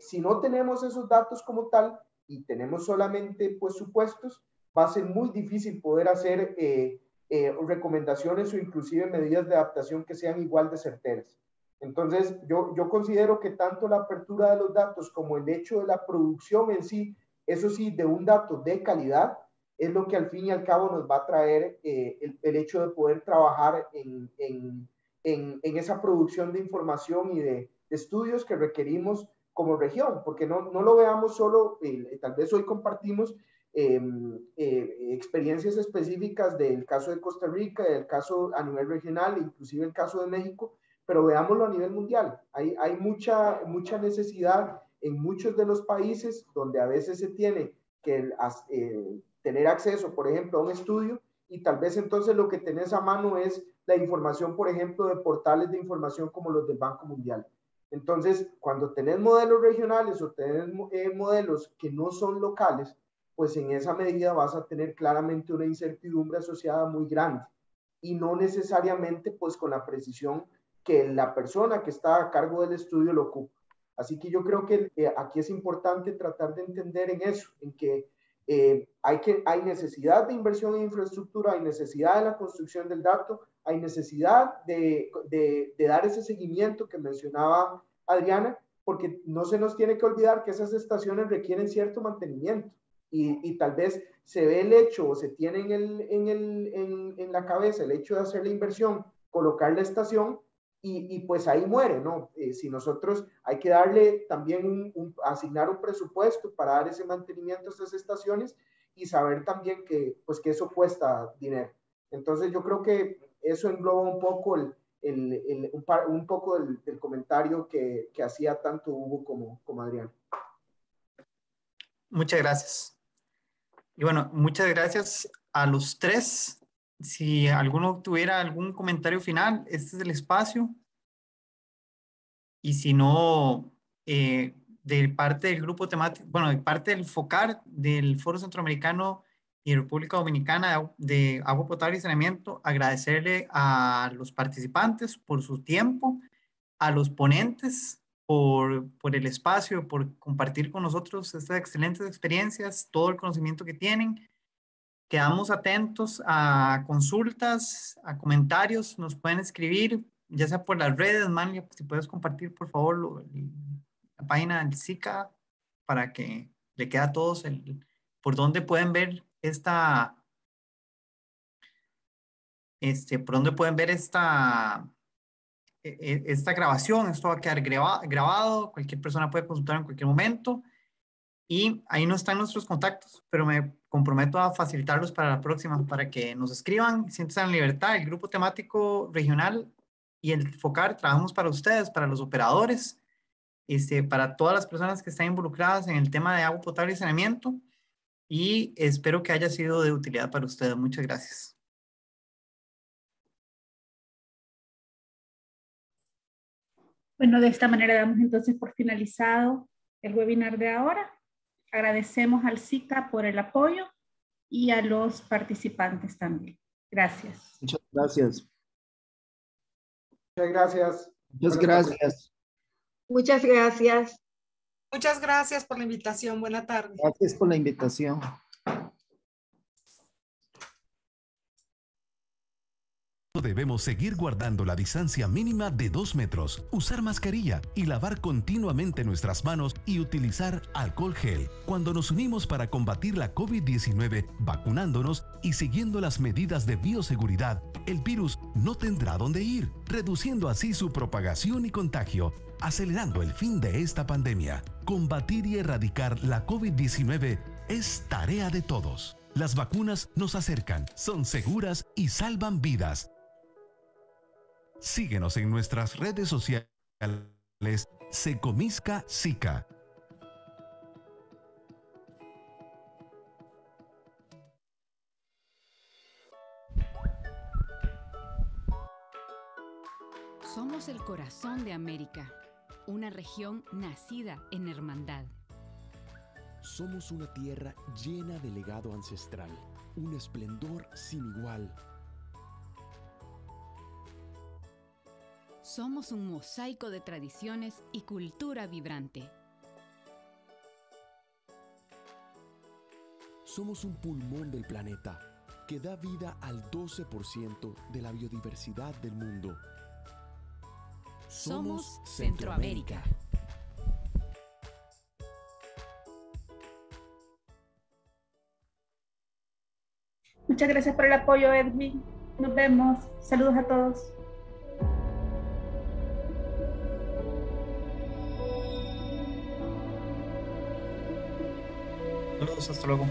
S6: Si no tenemos esos datos como tal y tenemos solamente pues supuestos, va a ser muy difícil poder hacer recomendaciones o inclusive medidas de adaptación que sean igual de certeras. Entonces yo considero que tanto la apertura de los datos como el hecho de la producción en sí, eso sí, de un dato de calidad, es lo que al fin y al cabo nos va a traer el hecho de poder trabajar en esa producción de información y de estudios que requerimos como región, porque no lo veamos solo, tal vez hoy compartimos experiencias específicas del caso de Costa Rica, del caso a nivel regional, inclusive el caso de México, pero veámoslo a nivel mundial. Hay mucha necesidad en muchos de los países donde a veces se tiene que tener acceso, por ejemplo, a un estudio y tal vez entonces lo que tenés a mano es la información, por ejemplo, de portales de información como los del Banco Mundial. Entonces, cuando tenés modelos regionales o tenés modelos que no son locales, pues en esa medida vas a tener claramente una incertidumbre asociada muy grande y no necesariamente pues con la precisión que la persona que está a cargo del estudio lo ocupa. Así que yo creo que aquí es importante tratar de entender en eso, en que hay necesidad de inversión en infraestructura, hay necesidad de la construcción del dato, hay necesidad de dar ese seguimiento que mencionaba Adriana, porque no se nos tiene que olvidar que esas estaciones requieren cierto mantenimiento y tal vez se ve el hecho o se tiene en la cabeza el hecho de hacer la inversión, colocar la estación y pues ahí muere, ¿no? Si nosotros hay que darle también asignar un presupuesto para dar ese mantenimiento a estas estaciones y saber también que, pues, que eso cuesta dinero. Entonces yo creo que eso engloba un poco un poco del comentario que hacía tanto Hugo como Adrián.
S8: Muchas gracias. Y bueno, muchas gracias a los tres. Si alguno tuviera algún comentario final, este es el espacio. Y si no, de parte del grupo temático, bueno, de parte del FOCAR, del Foro Centroamericano y República Dominicana de Agua Potable y Saneamiento, agradecerle a los participantes por su tiempo, a los ponentes por el espacio, por compartir con nosotros estas excelentes experiencias, todo el conocimiento que tienen. Quedamos atentos a consultas, a comentarios, nos pueden escribir, ya sea por las redes. Manlia, si puedes compartir, por favor, la página del SICA para que le quede a todos por dónde pueden ver esta grabación. Esto va a quedar grabado, cualquier persona puede consultar en cualquier momento. Y ahí no están nuestros contactos, pero me comprometo a facilitarlos para la próxima, para que nos escriban, siéntanse en libertad. El grupo temático regional y el FOCAR trabajamos para ustedes, para los operadores, para todas las personas que están involucradas en el tema de agua potable y saneamiento. Y espero que haya sido de utilidad para ustedes. Muchas gracias.
S3: Bueno, de esta manera damos entonces por finalizado el webinar de ahora. Agradecemos al SICA por el apoyo y a los participantes también. Gracias.
S5: Muchas gracias.
S6: Muchas gracias.
S5: Muchas gracias.
S4: Muchas gracias.
S7: Muchas gracias por la invitación. Buena tarde.
S5: Gracias por la invitación.
S2: Debemos seguir guardando la distancia mínima de 2 metros, usar mascarilla y lavar continuamente nuestras manos y utilizar alcohol gel. Cuando nos unimos para combatir la COVID-19, vacunándonos y siguiendo las medidas de bioseguridad, el virus no tendrá dónde ir, reduciendo así su propagación y contagio, acelerando el fin de esta pandemia. Combatir y erradicar la COVID-19 es tarea de todos. Las vacunas nos acercan, son seguras y salvan vidas. Síguenos en nuestras redes sociales, Secomisca SICA.
S9: Somos el corazón de América, una región nacida en hermandad.
S10: Somos una tierra llena de legado ancestral, un esplendor sin igual.
S9: Somos un mosaico de tradiciones y cultura vibrante.
S10: Somos un pulmón del planeta que da vida al 12% de la biodiversidad del mundo.
S9: Somos Centroamérica.
S3: Muchas gracias por el apoyo, Edwin. Nos vemos. Saludos a todos.
S8: Saludos, hasta luego.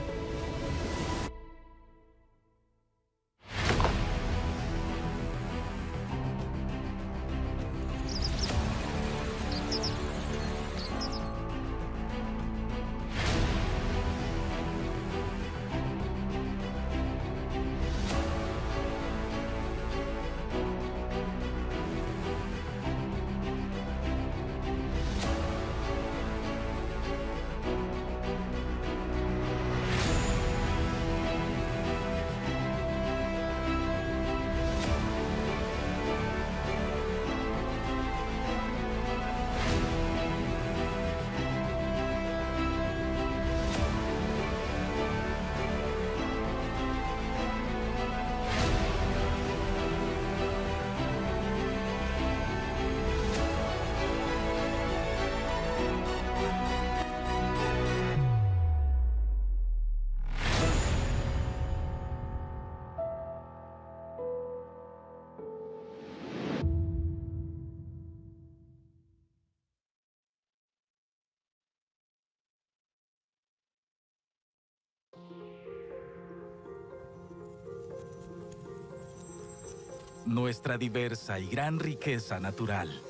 S1: nuestra diversa y gran riqueza natural,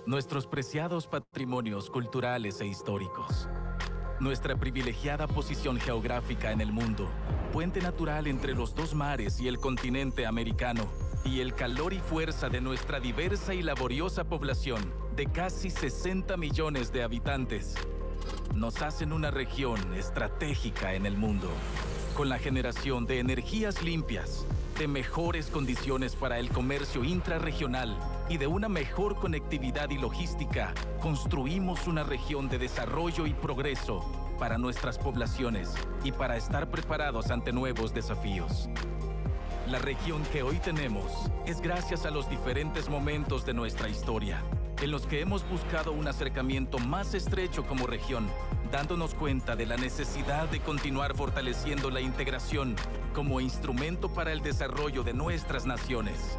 S1: nuestros preciados patrimonios culturales e históricos, nuestra privilegiada posición geográfica en el mundo, puente natural entre los dos mares y el continente americano, y el calor y fuerza de nuestra diversa y laboriosa población de casi 60 millones de habitantes, nos hacen una región estratégica en el mundo, con la generación de energías limpias, de mejores condiciones para el comercio intrarregional y de una mejor conectividad y logística. Construimos una región de desarrollo y progreso para nuestras poblaciones y para estar preparados ante nuevos desafíos. La región que hoy tenemos es gracias a los diferentes momentos de nuestra historia, en los que hemos buscado un acercamiento más estrecho como región, dándonos cuenta de la necesidad de continuar fortaleciendo la integración como instrumento para el desarrollo de nuestras naciones.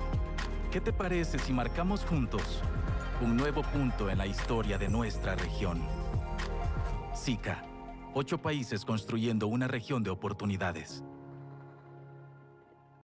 S1: ¿Qué te parece si marcamos juntos un nuevo punto en la historia de nuestra región? SICA, 8 países construyendo una región de oportunidades.